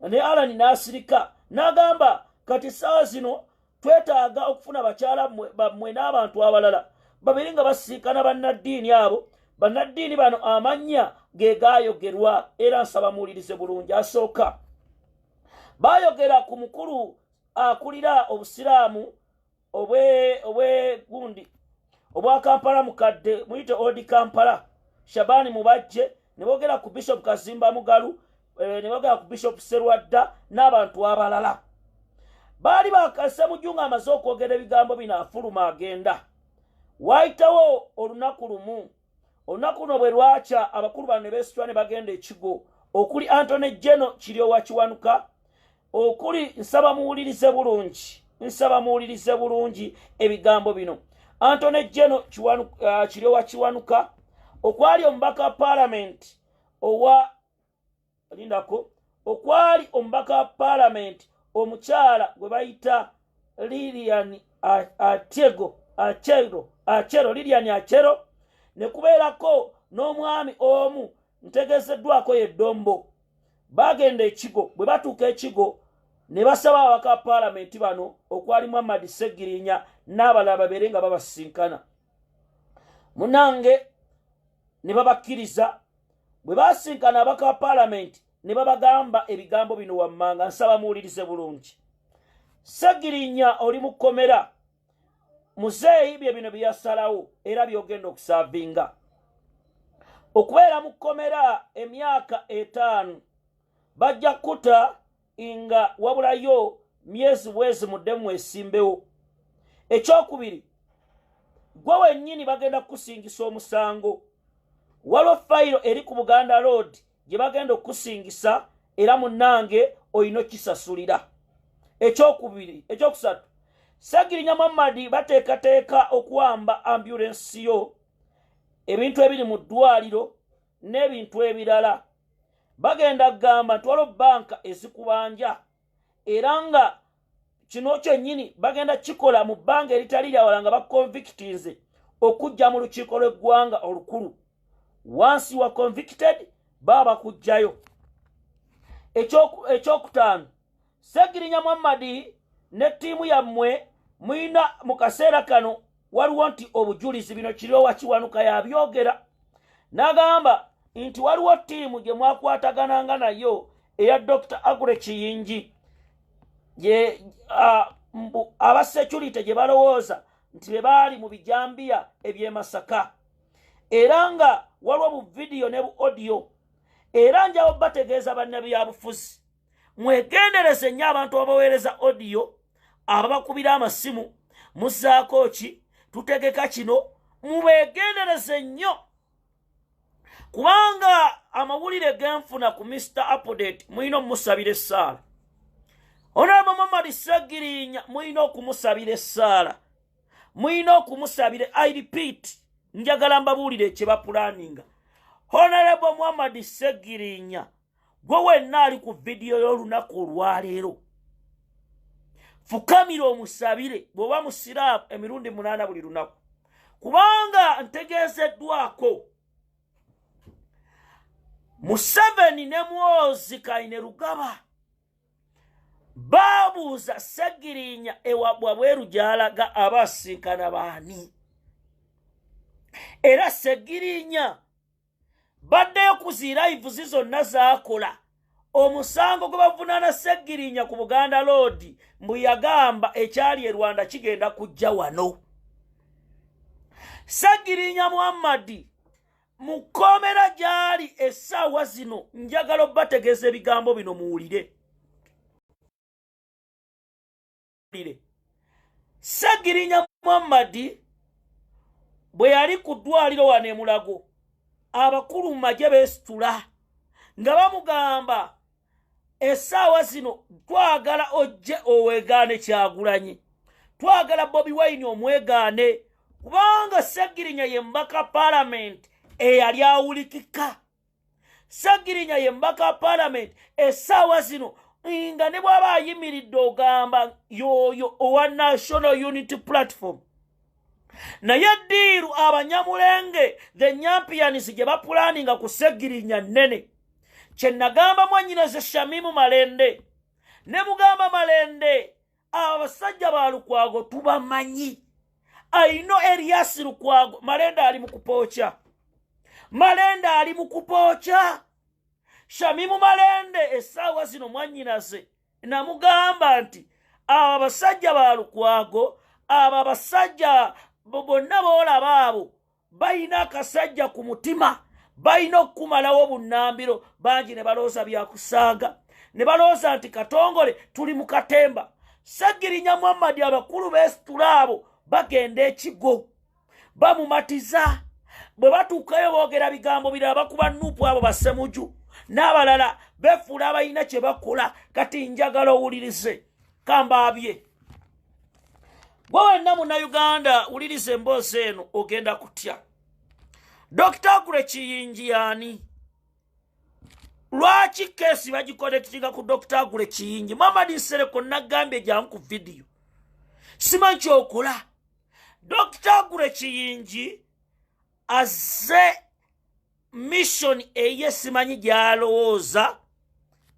Speaker 2: ne Alan n'asirika n'agamba kati ssaawa zino twetaaga okufuna bakyala bammwe n'abantu abalala babeere nga basiikana bannaddiini abo. Bannaddiini bano amannya ge gaayogerwa era nsaba muwulirize bulungi. Asooka baayogera ku mukulu akulira obusiraamu obwegundi obwa Kampala mukadde muyite Old Kampala Shabani Mubajje, ne boogera ku Bishop Kazimba Mugalu, ne boogera ku Bishop Serwadda n'abantu abalala. Baali bakase Mujunga amaze okwogera ebigambo bino afuluma agenda. Waayitawo olunaku lumu. Olunaku luno bwe lwakya abakulu bano ne beesitula ne bagenda ekigo okuli Anthony Jeno Kiryowa Kiwanuka. Okuli nsaba muwulirize bulungi ebigambo bino. Anthony Jeno Kiryowa Kiwanuka okwali omubaka parliament okwali omubaka parliament omukyala gwe bayita Lilian Achero Lilian Achero, ne kubeerako n'omwami omu ntegezeddwako Yeddombo. Bagenda ekigo, bwe batuuka ekigo ne basaba abaka parliament bano okwali Muhammad Sseggirinya n'abalala babeere nga babasinkana. Munange ne babakkiriza. Bwe basinkana abaka parliament ne babagamba ebigambo bino wammanga, nsaba muwulirize bulungi. Sseggirinya oli mu kkomera. Muzeeyi bye bino byasalawo era byogenda okusaavinga. Okubeera mu kkomera emyaka 5 bajja kuta nga wabulayo myezi bwezi muddemu esimbewo. Ekyokubiri, gwe wennyini bagenda kukusingisa omusango. Waliwo fayiro eri ku Buganda Road gye bagenda okukusingisa era munnange oyina kisasulira. Ekyokusatu, Sseggirinya Muhammad bateekateeka okuwamba ambulance yo, ebintu ebiri mu ddwaliro n'ebintu ebirala. Bagenda kugamba nti waliwo banka ezikubanja era nga kino kyennyini bagenda kikola mu bbanga eritali lyawala nga bakonvictinze okujja mu lukiiko lw'eggwanga olukulu. Once you are convicted baba kujjayo. Ekyokutaano, Sseggirinya Muhammad ne ttiimu yammwe muyina mu kaseera kano waliwo nti obujulizi bino Kiryowa Kiwanuka yabyogera. N'agamba nti waliwo ttiimu gye mwakwatagananga nayo eya Dr. Agure Kiyingi aba security gye balowooza nti be baali mu bijambiya eby'e Masaka, era nga waliwo bu video ne bu audio. Era njawo bategeeza bannabyabufuzi mwegendereze nnyo abantu abaweereza audio, ababakubira amasimu, muzzaako ki, tutegeka kino, mubeegendereze nnyo. Kubanga amawulire genfuna ku Mr. Update muyina omusabira essaala. Honorable Muhammad Sseggirinya muyina okumusabira essaala. Muyina okumusabira, I repeat, njagala mbabuulire kye bapulaninga. Honorable Muhammad Sseggirinya gwe wenna ali ku vidiyo y'olunaku olwaleero fukamira omusabire bw'oba musiraamu emirundi 8 buli lunaku kubanga ntegeezeddwako Museveni ne Mwozi Kainerugaba baabuuza Ssegirinya ewabwa bweru gy'alaga abasinkana baani era Ssegirinya baddeyo ku ziraivuzi zonna zaakola omusango gwe bavunaana Ssegirinya ku Buganda Road mbu yagamba ekyali e Rwanda kigenda kujja wano. Ssegirinya Muhammadi mukomera gyali essaawa zino njagala obbategeeza ebigambo bino muwulire. Ssegirinya Muhammadi bwe yali ku ddwaliro wano e Mulago abakulu mu magye beesitula nga bamugamba essaawa zino twagala ojje oweegaane Kyagulanyi, twagala bobiwinw omwegaane kubanga Ssegirinya ye mbaka Parliament eyali awulikika. Ssegirinya ye mbaka Parliament essaawa zino nga ne bw'aba ayimiridde ogamba yoyo owa National Unity Platform naye ddiiru abanyamulenge the Nyampians gye bapulaninga ku Ssegirinya nnene. Kye nagamba mwannyinaze Shamimu Malende ne mugamba Malende abasajja ba Lukwago tubamanyi. Aino Elias Lukwago Malende ali mu kupoocha, Malende ali mu kupoocha. Shamimu Malende essaawa zino mwannyinaze namugamba nti abasajja ba Lukwago abo abasajja bonna boolaba abo balina akasajja ku mutima, balina okukumalawo bunnambiro. Bangi ne balooza byakusaaga, ne balooza nti Katongole tuli mu katemba. Ssegirinya Muhammadi abakulu beesitula abo bagenda ekigo bamumatiza. Bwe batuukayo boogera bigambo birala bakuba nuupu abo bassemuju n'abalala beefuula abalina kye bakola. Kati njagala owulirize kambaabye gwe wenna Munnayuganda wuliriza emboozi eno ogenda kutya. Dr. Gure Kiyingi yani? Lwaki keesi bagikonektinga ku Dr. Gure Kiyingi? Muhammad Nsereko nagambye jangu ku vidiyo simanyi kyokola. Dr. Gure Kiyingi azze mission eye simanyi gyalowooza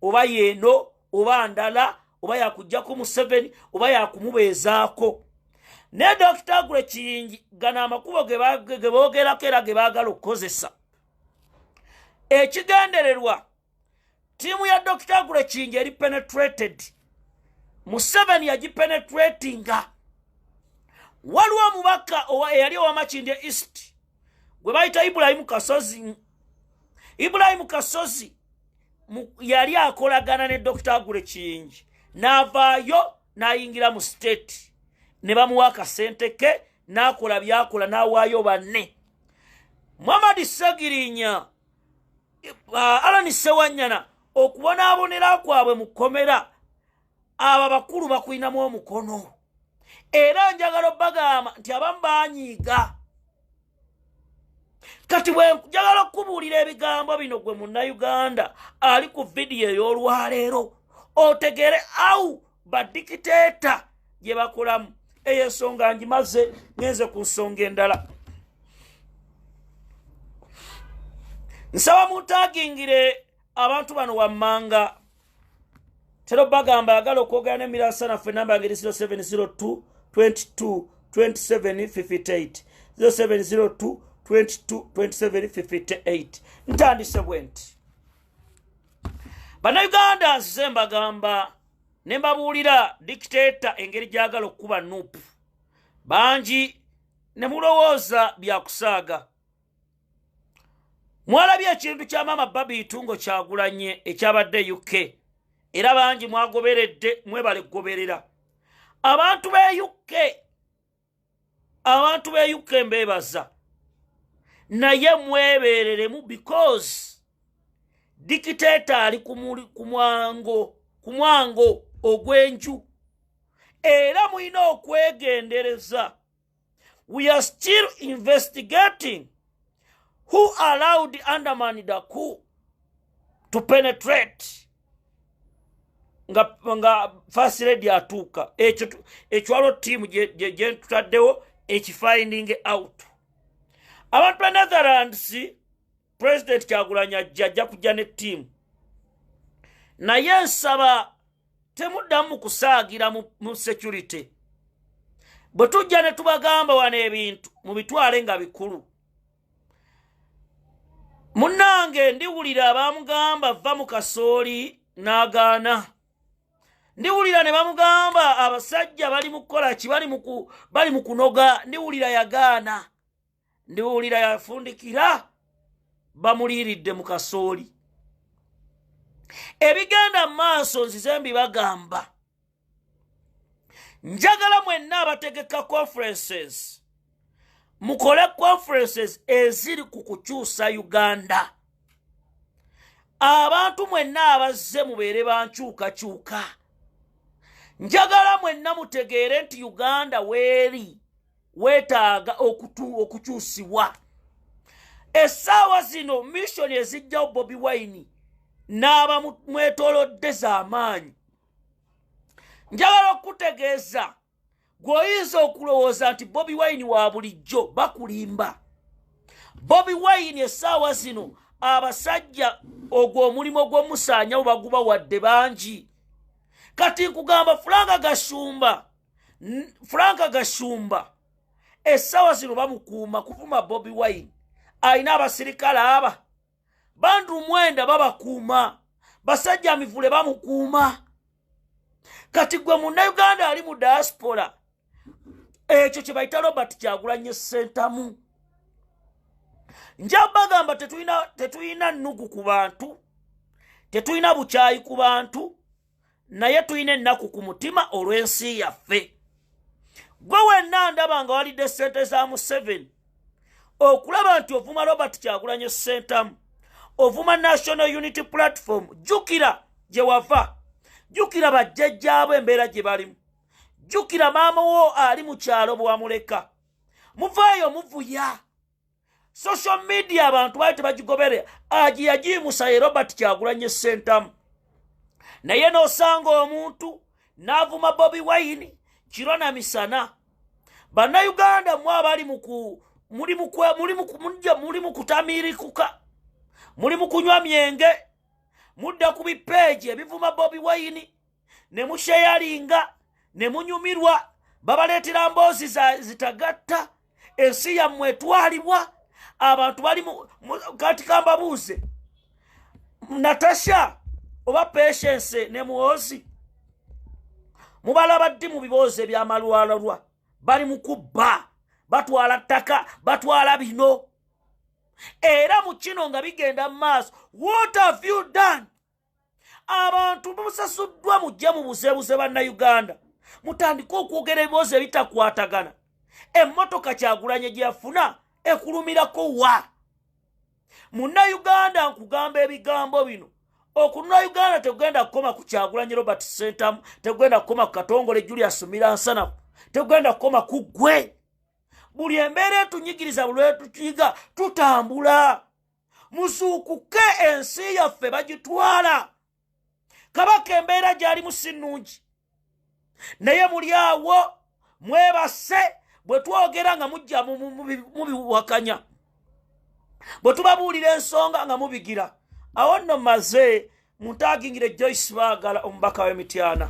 Speaker 2: oba yeeno oba ndala oba yakujja ku Museveni oba yakumubeezaako. Ne Dr. Gure Kiyingi gana amakubo ge boogerako era ge baagala okukozesa. Ekigendererwa tiimu ya Dr. Gure Kiyingi eri penetrated. Museveni yagipenetratinga. Waliwo omubaka eyali owamakindye East gwe bayita Ibrahim Kasozi. Ibrahim Kasozi yali akolagana ne Dr. Gure Kiyingi n'avaayo n'ayingira mu state ne bamuwa akasente ke n'akola byakola n'awaayo banne. Muhammad Ssegirinya Alani Sewanyana okubonaabonera kwabwe mu kkomera abo abakulu bakulinamu omukono. Era njagala obbagamba nti abamu baanyiiga. Kati bwe njagala okubuulira ebigambo bino gwe Munnayuganda ali ku vidiyo ey'olwaleero otegere awu badikiteeta gye bakolamu. Eyo ensonga ngimaze ngenze ku nsonga endala. Nsaba mutaagingire abantu bano wammanga. Tero bagamba agala okwogera n'emirasa naffe namba yange 0702 22 27 58 0702 22 27 58. Ntandise bwenti. Bannayuganda nsize mbagamba ne mbabuulira dictator engeri gyagala okuba nuupu. Bangi ne mulowooza byakusaaga. Mwalabye ekintu kya Maama Babi Itungo Kyagulanyi ekyabadde UK. Era bangi mwagoberedde mwebale kugoberera. Abantu be UK mbeebaza. Naye mwebereremu because dictator ali ku mwango ogw'enju. Era mulina okwegendereza. We are still investigating who allowed undermine the coup. to penetrate nga first lady atuuka ekyo team gye tutaddewo finding out. Abantu ba Netherlands President Kyagulanyi ajja kujja ne team. Naye nsaba temuddamu kusaagira mu security. Bwe tujja ne tubagamba wano ebintu mubitwale nga bikulu. Munnange ndiwulira abamugamba va mu kasooli n'agaana. Ndiwulira ne bamugamba abasajja bali mu kukola ki bali mu kunoga, ndiwulira yagaana. Ndiwulira yafundikira bamuliiridde mu kasooli. Ebigenda maaso nzize mbibagamba. Njagala mwenna abategeka conferences. Mukole conferences eziri ku kukyusa Uganda. Abantu mwenna abazze mubeere bankyukakyuka. Njagala mwenna mutegeere nti Uganda weeri weetaaga okukyusibwa. Essaawa zino mission ezijjawo Bobi Wine n'aba mwetoolodde z'amaanyi. Njagala okutegeeza gw'oyinza okulowooza nti Bobi Wine wa bulijjo bakulimba. Bobi Wine essaawa zino abasajja ogwo omulimu gw'omusaanyawo baguba wadde bangi. Kati nkugamba Franka Gashumba essaawa zino bamukuuma kuvuma Bobi Wine. Alina abasirikale aba bandu mwenda babakuuma, basajja mivule bamukuuma. Kati gwe Munnayuganda ali mu diaspora, ekyo kye bayita Robert Kyagulanyi Ssentamu. Nja bagamba tetulina nnugu ku bantu, tetulina bukyayi ku bantu, naye tulina ennaku ku mutima olw'ensi yaffe. Gwe wenna ndaba nga walidde ssente za Museveni okulaba nti ovuma Robert Kyagulanyi Ssentamu, ovuma National Unity Platform. Jjukira gye wava, jjukira bajjajjaabo embeera gye balimu, jjukira maama wo ali mu kyalo bwe wamuleka. Muvaayo muvuya. Social media abantu baali tebagigoberera, yagiyimusa ye Robert Kyagulanyi Ssentamu. Naye n'osanga omuntu n'avuma Bobi Wine kiro na misana. Bannayuganda mwe abali muli mu kutamiirikuka, muli mu kunywa myenge, mudda ku bipeegi ebivuma Bobi Wine, ne musheyalinga, ne munyumirwa, babaleetera mboozi zitagatta, ensi yammwe etwalibwa. Abantu bali kati kambabuuze, Natasha oba Patience ne Muhoozi mubalaba ddi mu biboozi ebyamalwalwa? Bali mu kubba, batwala ttaka, batwala bino. Era mu kino nga bigenda mu maaso, what have you done? Abantu musasuddwa mujja mu busebuze Bannayuganda, mutandika okwogera ebiboozi ebitakwatagana. Emmotoka Kyagulanyi gye yafuna ekulumirako wa? Munnayuganda nkugamba ebigambo bino. Okununa Uganda tegenda kukoma ku Kyagulanyi Robert Ssentamu, tegenda kukoma ku Katongole Julius Miransanafu, tegenda kukoma ku ggwe. Buli embeera etunyigiriza buli etukiyiga tutambula. Muzuukuke, ensi yaffe bagitwala. Kabaka embeera gy'alimu si nnungi, naye muli awo mwebase. Bwe twogera nga mujja mubiwakanya, bwe tubabuulira ensonga nga mubigira. Awo nno maze muntagingire Joyce Baagala, omubaka w'Emityana.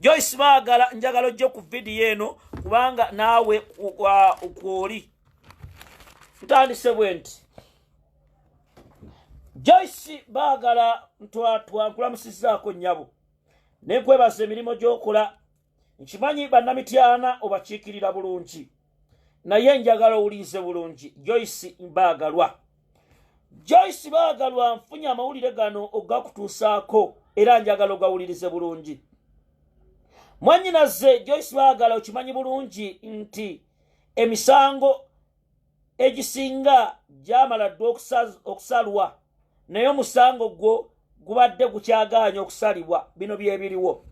Speaker 2: Joyce Baagala njagala ojje ku vidiyo eno kubanga naawe ukwoli. Ntandise bwe nti Joyce Baagala nkulamusizaako nnyabo nekwebaza emirimu gy'okola. Nkimanyi bannamityana obakiikirira bulungi, naye njagala owulirize bulungi. Joyce Baagalwa, Joyce Baagalwa, nfunye amawulire gano ogakutuusaako era njagala ogawulirize bulungi. Mwannyinaze Joyce Baagala okimanyi bulungi nti emisango egisinga gyamala dde okusalwa, naye omusango gwo gubadde gukyagaanya okusalibwa. Bino byebiriwo.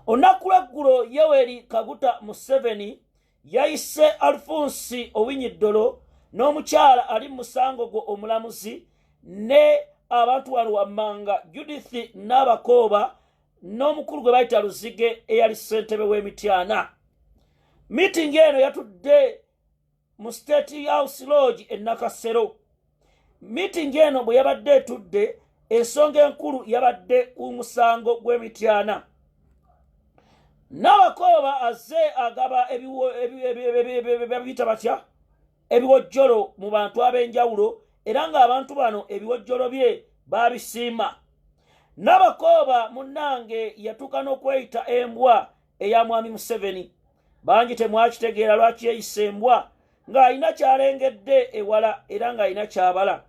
Speaker 2: Olunaku lw'eggulo Yoweri Kaguta Museveni yayise Alphonse Owinyiddolo n'omukyala ali mu musango gwo omulamuzi ne abantu wano wammanga Judith Nabakooba n'omukulu gwe bayita Luzige eyali ssentebe w'Emityana. Meeting eno yatudde mu State House Lodge e Nakasero. Meeting eno bwe yabadde etudde, ensonga enkulu yabadde ku musango gw'Emityana. Nabakooba azze agaba ebiyita batya ebiwojjolo mu bantu ab'enjawulo, era ng'abantu bano ebiwojjolo bye baabisiima. Nabakooba munnange yatuuka n'okweyita embwa eya mwami Museveni. Bangi temwakitegeera lwaki yeyisa embwa, ng'alina kyalengedde ewala era ng'alina kyabala.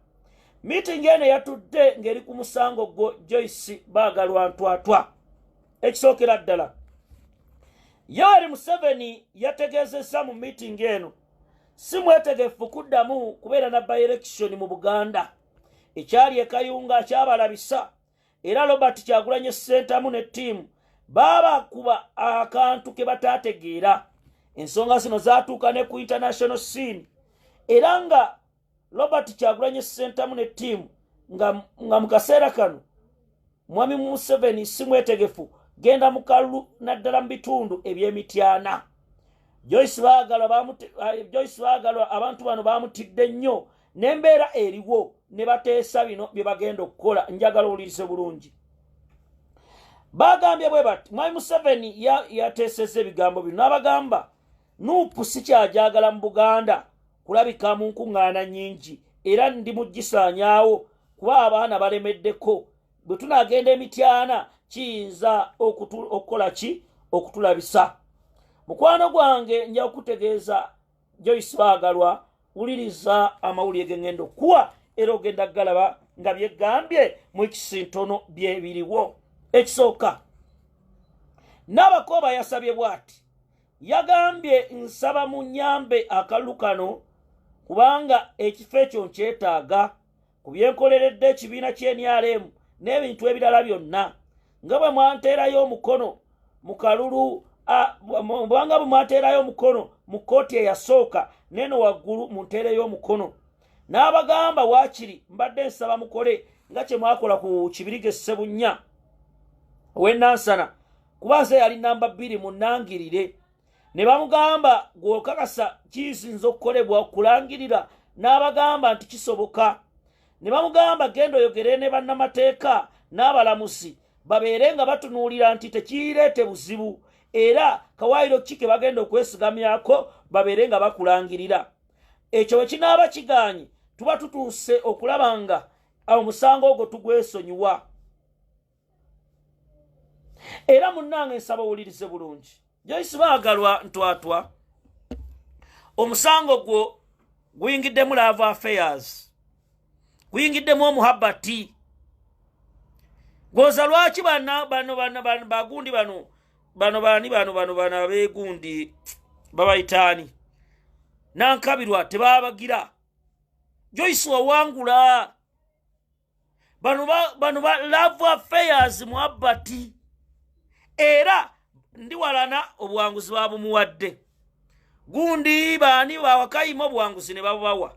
Speaker 2: Meeting eno yatudde ng'eri ku musango gwo Joyce Baagalwa Ntwatwa. Ekisookera ddala, Yoweri Museveni yategeezezza mu meeting eno si mwetegefu kuddamu kubeera na by-election mu Buganda. Ekyali e Kayunga kyabalabisa, era Robert Kyagulanyi Ssentamu ne ttiimu baabakuba akantu ke bataategeera. Ensonga zino zaatuuka ne ku international scene, era nga Robert Kyagulanyi Ssentamu ne ttiimu nga mu kaseera kano mwami Museveni si mwetegefu genda mu kalulu naddala mu bitundu eby'Emityana. Joyce Baagalwa abantu bano baamutidde nnyo, n'embeera eriwo ne bateesa bino bye bagenda okukola. Njagala owulirize bulungi. Bagambye bwe bati, mwami Museveni yateesezza ebigambo bino n'abagamba Nuupu si kyajagala mu Buganda kulabika mu nkuŋŋaana nnyingi, era ndi mugisanyaawo kuba abaana balemeddeko. Bwe tunaagenda Emityana kiyinza okukola ki? Okutulabisa. Mukwano gwange nja okutegeeza Joyce Baagalwa, wuliriza amawulire ge ngenda okuwa era ogenda galaba nga byegambye mu kisintono bye biriwo. Ekisooka, Nabakooba yasabye bw'ati, yagambye nsaba mu nnyambe akalulu kano kubanga ekifo ekyo nkyetaaga ku byenkoleredde ekibiina ky'NRM n'ebintu ebirala byonna, nga bwe mwanteerayo omukono mu kalulu bwanga bwe mwateerayo omukono mu kkooti eyasooka neno waggulu munteereyo omukono. N'abagamba waakiri mbadde nsaba mukole nga kye mwakola ku Kibirige Ssebunnya w'Enansana, kuba nze yali namba 2 mu nnangirire. Ne bamugamba gw'okakasa kiyinza okukolebwa okulangirira, n'abagamba nti kisoboka. Ne bamugamba genda oyogere ne bannamateeka n'abalamuzi babeere nga batunuulira nti tekiireete buzibu, era kawaayiro ki ke bagenda okwesigamyako babeere nga bakulangirira. Ekyo bwe kinaaba kiganye, tuba tutuuse okulaba nga omusango ogwo tugwesonyiwa. Era munnange nsaba owulirize bulungi. Joyce Baagalwa Ntwatwa, omusango gwo guyingiddemu Love Affairs, guyingiddemu omuhabbati. Gwoza lwaki bagundi bano abeegundi babayitaani nankabirwa tebabagira. Joyce wawangula bano ba Love Affairs muhabbati, era ndi walana obuwanguzi babumuwadde. Gundi baani bawakayima obuwanguzi ne babubawa.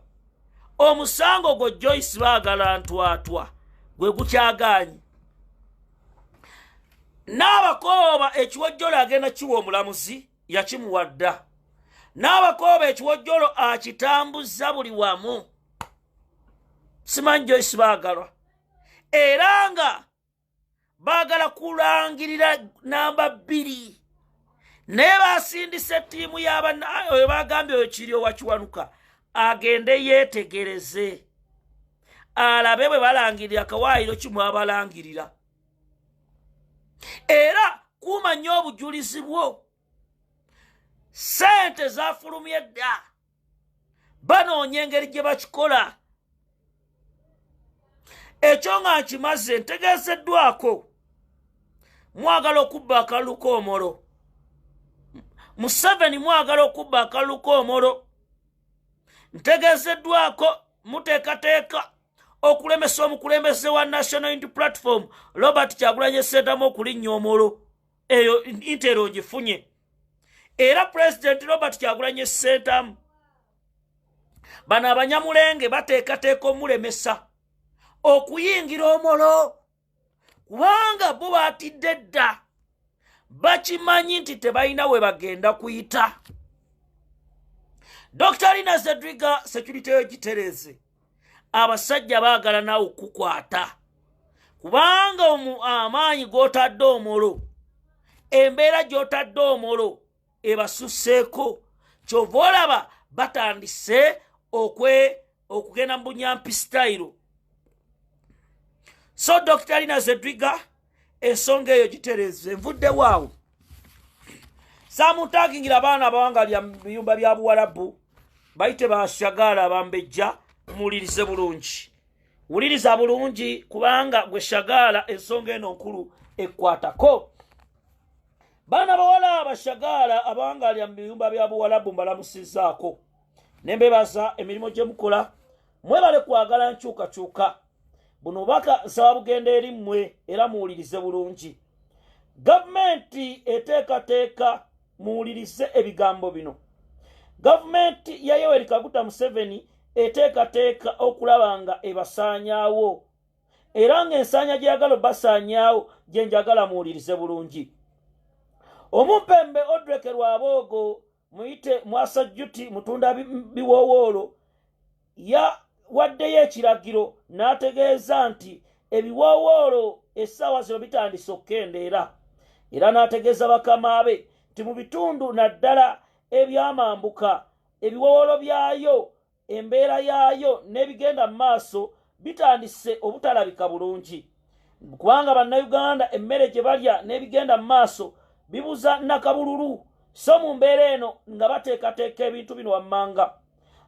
Speaker 2: Omusango gwo Joyce Baagalwa Ntwatwa gwe gukyagaanyi. Nabakooba ekiwojjolo agenda kiwa omulamuzi yakimuwadda. Nabakooba ekiwojjolo akitambuza buli wamu. Simanyi Joyce Baagalwa. Era nga baagala kulangirira namba 2. Naye basindise ttiimu y'abannayo bagambye oyo kiri owakiwanuka agende yeetegereze alabe bwe balangirira kawaayiro kimu abalangirira. Era kuuma nnyo obujulizi bwo. Ssente zafulumye dda, banoonya engeri gye bakikola. Ekyo nga nkimaze ntegeezeddwako mwagala okubba akalulu k'omolo. Museveni mwagala okubba akalulu k'omolo. Ntegeezeddwako muteekateeka okulemesa omukulembeze wa National Unity Platform Robert Kyagulanyi Ssentamu okulinnya omolo. Eyo intero gifunye. Era President Robert Kyagulanyi Ssentamu bano abanyamulenge bateekateeka omulemesa okuyingira omolo kubanga bo batidde dda bakimanyi nti tebalina we bagenda kuyita. Dr. Lina Zedriga security egitereze abasajja baagala nawe okukwata kubanga amaanyi g'otadde omolo embeera gy'otadde omolo ebasusseeko kyova olaba batandise okugenda mu bunyampi style. So Dr. Lina Zedriga ensonga eyo gitereze envudde waawo samutagingira abaana abawangalya mu biyumba bya Buwarabu bayite bashagaala bambejja muwulirize bulungi. Wuliriza bulungi kubanga gwe shagaala ensonga eno nkulu ekkwatako. Baana bawala abashagaala abawangalya mu biyumba bya Buwarabu mbalamusizaako nembebaza emirimu gye mukola mwebale kwagala nkyukakyuka. Buno baka nsaba bugenda eri mmwe era muwulirize bulungi. Gavumenti eteekateeka muwulirize ebigambo bino. Gavumenti ya Yoweri Kaguta Museveni eteekateeka okulaba nga ebasaanyaawo era ng'ensaanya gy'agala basaanyaawo gye njagala muwulirize bulungi. Omumpembe Odreke Rwaboogo muyite Mwasa Juti mutunda biwoowoolo waddeyo ekiragiro n'ategeeza nti ebiwoowoolo essaawa zino bitandise okukendeera era n'ategeeza bakama be nti mu bitundu naddala ebyamambuka ebiwoowoolo byayo embeera yaayo n'ebigenda mu maaso bitandise obutalabika bulungi kubanga bannayuganda emmere gye balya n'ebigenda mu maaso bibuza nakabululu. So mu mbeera eno nga bateekateeka ebintu bino wammanga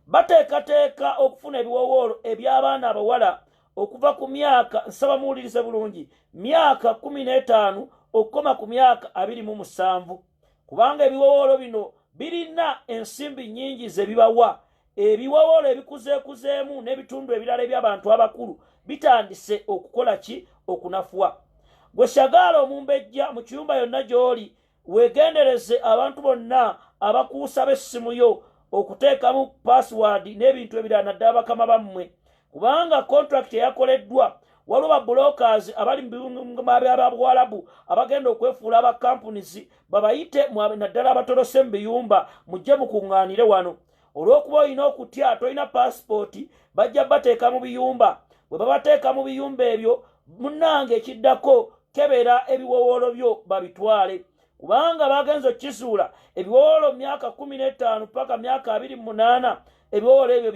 Speaker 2: bateekateeka okufuna ebiwoowoolo eby'abaana abawala okuva ku myaka nsaba muwulirize bulungi myaka 15 okukoma ku myaka 27 kubanga ebiwoowoolo bino birina ensimbi nnyingi ze bibawa. Ebiwoowoolo ebikuzeekuzeemu n'ebitundu ebirala eby'abantu abakulu bitandise okukola ki okunafuwa. Gwe shagaala omumbejja mu kiyumba yonna gy'oli weegendereze abantu bonna abakuusa b'essimu yo okuteekamu password n'ebintu ebirala naddala bakama bammwe kubanga contract eyakoleddwa waliwo bablokers abali mu biyumba bya Buwarabu abagenda okwefuula aba companies babayite naddala abatolose mu biyumba mujje mukuŋŋaanire wano. Olw'okuba olina okutya tolina passport bajja bateeka mu biyumba. Bwe babateeka mu biyumba ebyo munnange ekiddako kebera ebiwoowoolo byo babitwale kubanga bagenza okisuula ebiwoowoolo myaka 15 paka myaka 28 ebiwoowoolo ebyo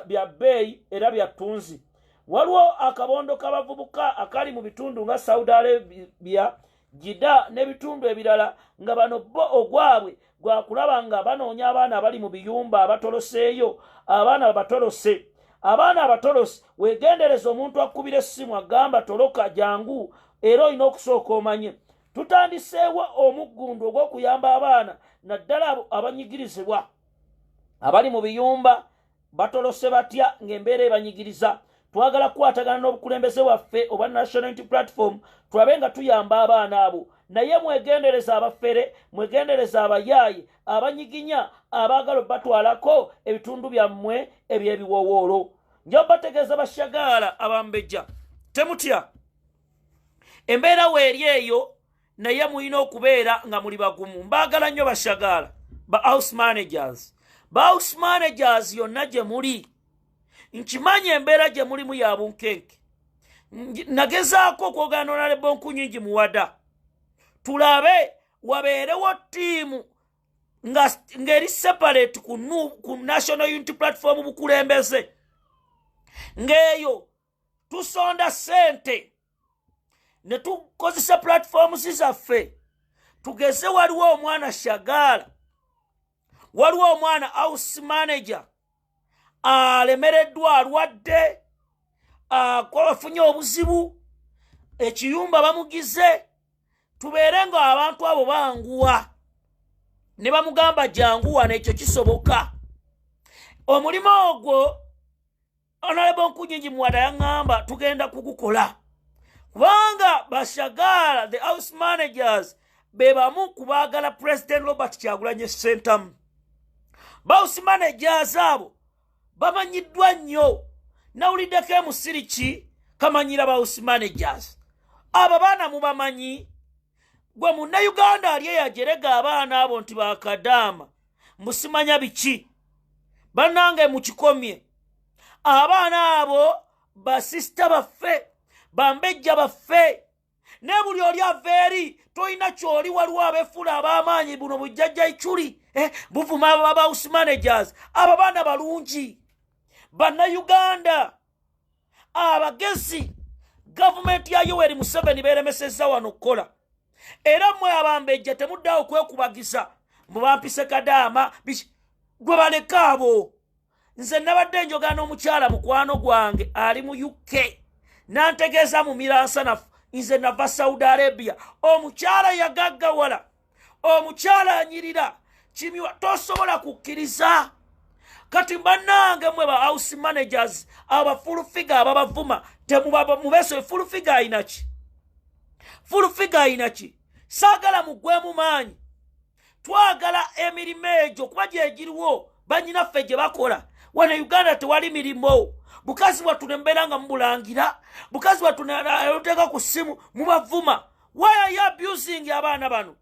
Speaker 2: bya bbeeyi era bya ttunzi. Waliwo akabondo k'abavubuka akali mu bitundu nga Saudi Arabia, Jida n'ebitundu ebirala nga bano bo ogwabwe gwakulaba nga banoonya abaana abali mu biyumba abatoloseeyo abaana abatolose. Abaana abatolose weegendereza omuntu akubira essimu agamba toloka jangu era olina okusooka omanye. Tutandiseewo omuggundu ogw'okuyamba abaana naddala abanyigirizibwa abali mu biyumba batolose batya ng'embeera ebanyigiriza. Twagala kukwatagana n'obukulembeze waffe obwa National Unity Platform tulabe nga tuyamba abaana abo naye mwegendereza abafere mwegendereza abayaaye abanyiginya abaagala batwalako ebitundu byammwe eby'ebiwoowoolo. Nja bategeeza bashagaala abambejja temutya embeera weeri eyo naye mulina okubeera nga muli bagumu. Mbaagala nnyo bashagaala ba house managers. Ba house managers yonna gye muli nkimanya embeera gye mulimu ya bunkenke. Nagezaako okwogera n'Honorable Nkunyingi Muwada tulabe wabeerewo ttiimu ng'eri separate ku National Unity Platform bukulembeze ng'eyo tusonda ssente ne tukozesa platforms zaffe tugeze. Waliwo omwana shagaala, waliwo omwana house manager alemereddwa alwadde afunye obuzibu ekiyumba bamugize, tubeere nga abantu abo banguwa ne bamugamba janguwa n'ekyo kisoboka. Omulimu ogwo Honorable Nkunyingi Muwada yaŋŋamba tugenda kugukola kubanga bashagaala the house managers be bamu kubaagala President Robert Kyagulanyi Ssentamu. House managers abo bamanyiddwa nnyo. Nawuliddeko emusiriki kamanyira ba house managers aba bana mubamanyi gwe munnayuganda ali eyajerega abaana abo nti bakadaama musimanya biki bannange mukikomye abaana abo basisita baffe bambejja baffe ne buli oli aveeri toyina kyoli waliwo abeefula ab'amaanyi buno bujjajja iculi buvuma aba house managers abo baana balungi bannayuganda abagezi gavumenti ya Yoweri Museveni beeremesezza wano okukola era mmwe abambejja temuddawo kwekubagiza mubampise kadaama gwe baleka abo nze nabadde njogana n'omukyala mukwano gwange ali mu UK nantegeeza mu miransanafu nze nava Saudi Arabia omukyala yagaggawala omukyala anyirira kimyiwa tosobola kukkiriza kati bannange mwe ba house managers abafulufiga ababavuma temubeso fulufiga ayinaki fulufiga ayinaki saagala mugwemu maanyi twagala emirimu egyo kuba gyegiriwo banyinaffe gye bakola wano Uganda tewali mirimo bukazi bwattu nembeera nga mubulangira bukazi bwattu neteeka ku ssimu mubavuma why are you abusing abaana bano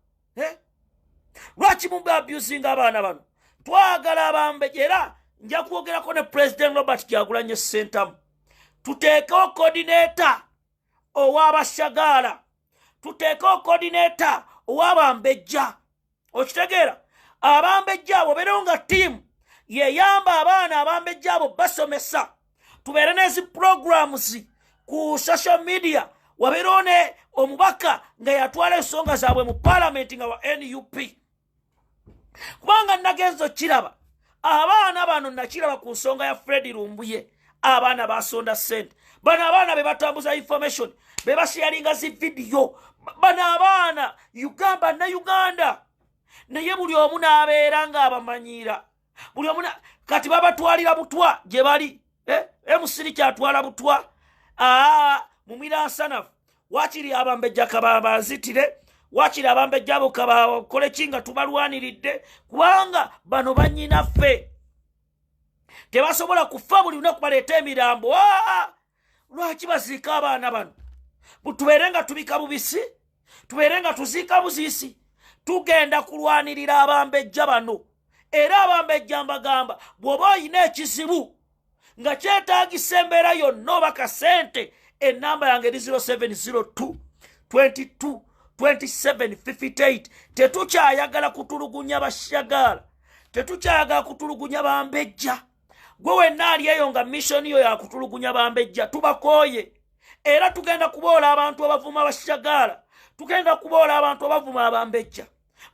Speaker 2: lwaki mube abusing abaana bano twagala abambeje era nja kwogerako ne President Robert Kyagulanyi Ssentamu tuteekewo coordinator ow'abashagaala tuteekewo coordinator ow'abambejja okitegeera abambejja abo beerewo nga tiimu yeyamba abaana abambejja abo basomesa tubeere n'ezi programs ku social media wabeerewo ne omubaka nga yatwala ensonga zaabwe mu palamenti nga wa NUP kubanga nagenza okiraba abaana bano nakiraba ku nsonga ya Fred Lumbuye abaana basonda ssente bano abaana be batambuza information be basharinga zi video bano abaana Uganda na Uganda naye buli omu n'abeera nga abamanyira buli omu kati babatwalira butwa gye bali emusiri kyatwala butwa mu miransanafu wakiri abambejja kababanzitire wakiri abambejja abo kabakole kinga tubalwaniridde kubanga bano banyinaffe tebasobola kufa buli lunaku baleeta emirambo lwaki baziika abaana bano tubeere nga tubika bubisi tubeere nga tuziika buziisi tugenda kulwanirira abambejja bano era abambejja mbagamba bw'oba oyina ekizibu nga kyetaagisa embeera yonna oba kasente ennamba yange eri 0702 22 2758 tetukyayagala kutulugunya bashagaala tetukyayagala kutulugunya bambejja gwe wenna ali eyo nga missoni yo yakutulugunya bambejja tubakooye era tugenda kuboola abantu abavuma bashagaala tugenda kuboola abantu abavuma abambejja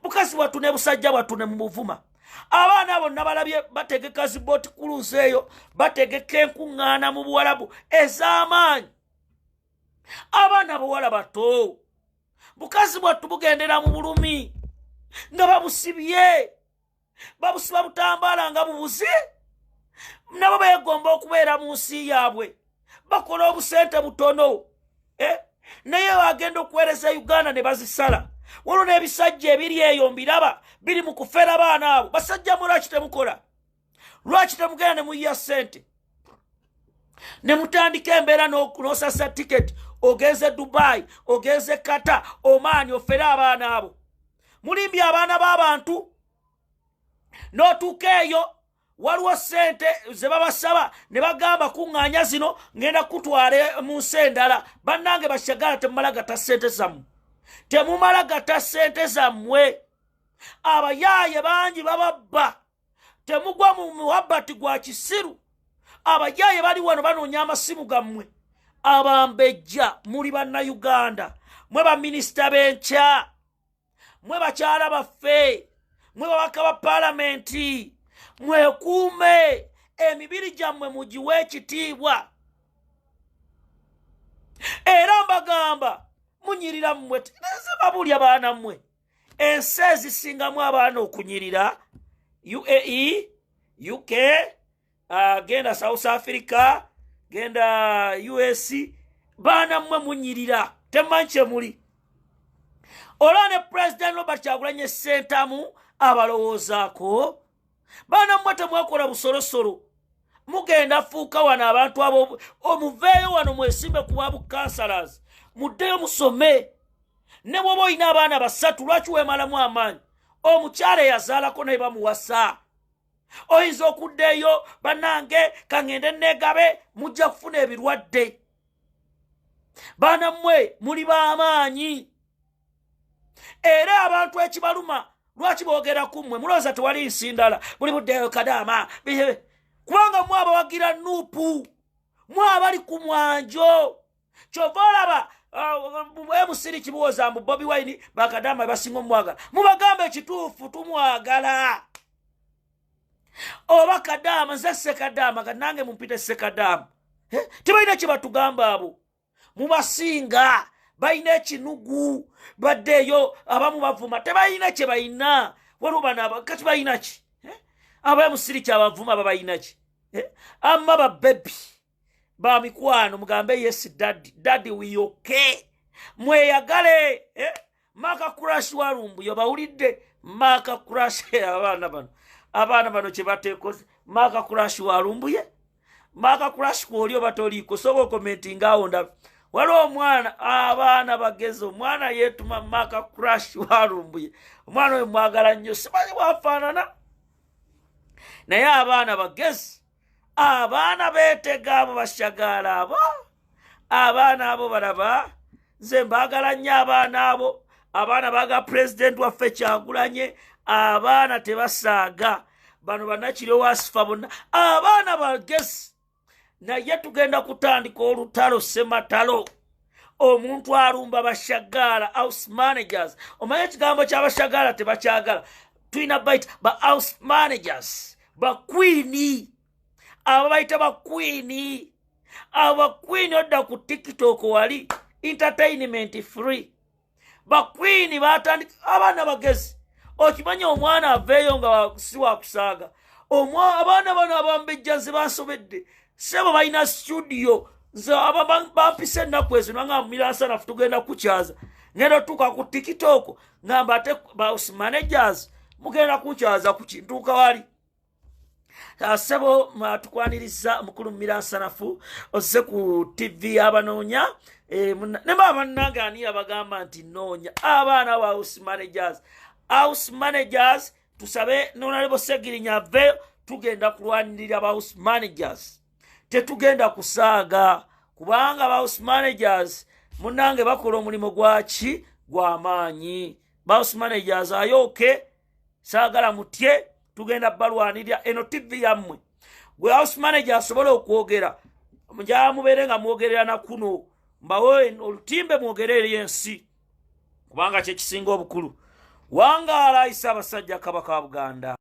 Speaker 2: bukazi bwattu ne busajja bwattu ne mubuvuma abaana bonna balabye bategeka ziboti kuluzi eyo bategeka enkuŋŋaana mu buwalabu ez'amaanyi abaana bawala bato bukazi bwattu bugendera mu bulumi nga babusibye babusiba butambaala nga bubuzi nabo beegomba okubeera mu nsi yaabwe bakola obusente butono naye bagenda okuweereza Uganda ne bazisala waliwo n'ebisajja ebiri eyo mbiraba biri mu kufera abaana abo basajja mu lwaki temukola lwaki temugenda ne muyiya ssente ne mutandika embeera n'osasa tiketi ogenze Dubai ogenze Qatar Oman ofere abaana abo mulimbye abaana b'abantu n'otuuka eyo waliwo ssente ze babasaba ne bagamba kuŋŋaanya zino ngenda kutwala mu nsi endala bannange bashagala temumala gata ssente zammwe temumala gata ssente zammwe abayaaye bangi bababba temugwa mu muhabbati gwa kisiru abayaaye bali wano banoonya amasimu gammwe abambejja muli bannayuganda mwe baminisita b'enkya mwe bakyala baffe mwe babaka ba palamenti mwekuume emibiri gyammwe mugiwe ekitiibwa era mbagamba munyirira mmwe teneze babulya baana mmwe ensi ezisingamu abaana okunyirira UAE UK genda South Africa genda US baana mmwe munyirira temanyi kye muli olwa ne President Robert Kyagulanyi Ssentamu abalowoozaako baana mmwe temwakola busolosolo mugenda fuuka wano abantu abo omuveeyo wano mwesimbe kuba bukansalas muddeyo musome ne bwoba olina abaana basatu lwaki weemalamu amaanyi omukyala eyazaalako naye bamuwasa oyinza okuddeeyo bannange kaŋŋende neegabe mujja kufuna ebirwadde baana mmwe muli b'amaanyi era abantu ekibaluma lwaki boogera ku mmwe mulowooza tewali nsindala buli buddeeyo kadaama kubanga mwe abawagira nuupu mwe abali ku mwanjo kyova olaba emusiri kibuwoza mbu bobiwinw bakadaama basinga omwagala mubagamba ekituufu tumwagala oba kadaama nze sekadaama kanange mumpite sekadaama tebalina kye batugamba abo mubasinga balina ekinugu baddeeyo abamu bavuma tebalina kye balina waliwo bano kati balina ki abemusiri kyabavuma babalina ki amma babebi bamikwano mugambe yes daddy we okay mweyagale maka crash walumbuyo bawulidde maka crash abaana bano kye bateekoze maka crash walumbuye maka crash kwoli oba toliiko soba okomentinga awo ndaba waliwo omwana abaana bagezi omwana yeetuma maka crash walumbuye omwana oyo mwagala nnyo simanyi bwafaanana naye abaana bagezi abaana beetega abo bashagaala abo abaana abo balaba nze mbaagala nnyo abaana abo abaana baga pulezidenti waffe Kyagulanyi abaana tebasaaga bano bannakiro wasifa bonna abaana bagezi naye tugenda kutandika olutalo sematalo omuntu alumba bashagaala house managers omanye ekigambo ky'abashagaala tebakyagala tulina bayita ba house managers bakwini abo bayita bakwini abakwini odda ku tiktok wali entertainment free bakwini batandika abaana bagezi okimanya omwana aveeyo nga si wakusaaga abaana bano abambejja nze bansobedde sebo balina studio nze bampisa ennaku ezo nanga mumiransanafu tugenda kukyaza ngenda otuuka ku tiktok ngamba ate house managers mugenda kukyaza ku kintuuka wali sebo tukwaniriza mukulu mumiransanafu ozze ku tv abanoonya ne bannange ani abagamba nti noonya abaana ba house managers tusabe nonalebo segirinya aveeyo tugenda kulwanirira ba house managers tetugenda kusaaga kubanga ba house managers munange bakola omulimu gwaki gw'amaanyi ba house managers ayoke saagala mutye tugenda balwanirira eno tv yammwe gwe house manager asobola okwogera njala mubeere nga mwogerera na kuno mbawe olutimbe mwogerere yensi kubanga kye kisinga obukulu wangaala isa abasajja kabaka wa Buganda.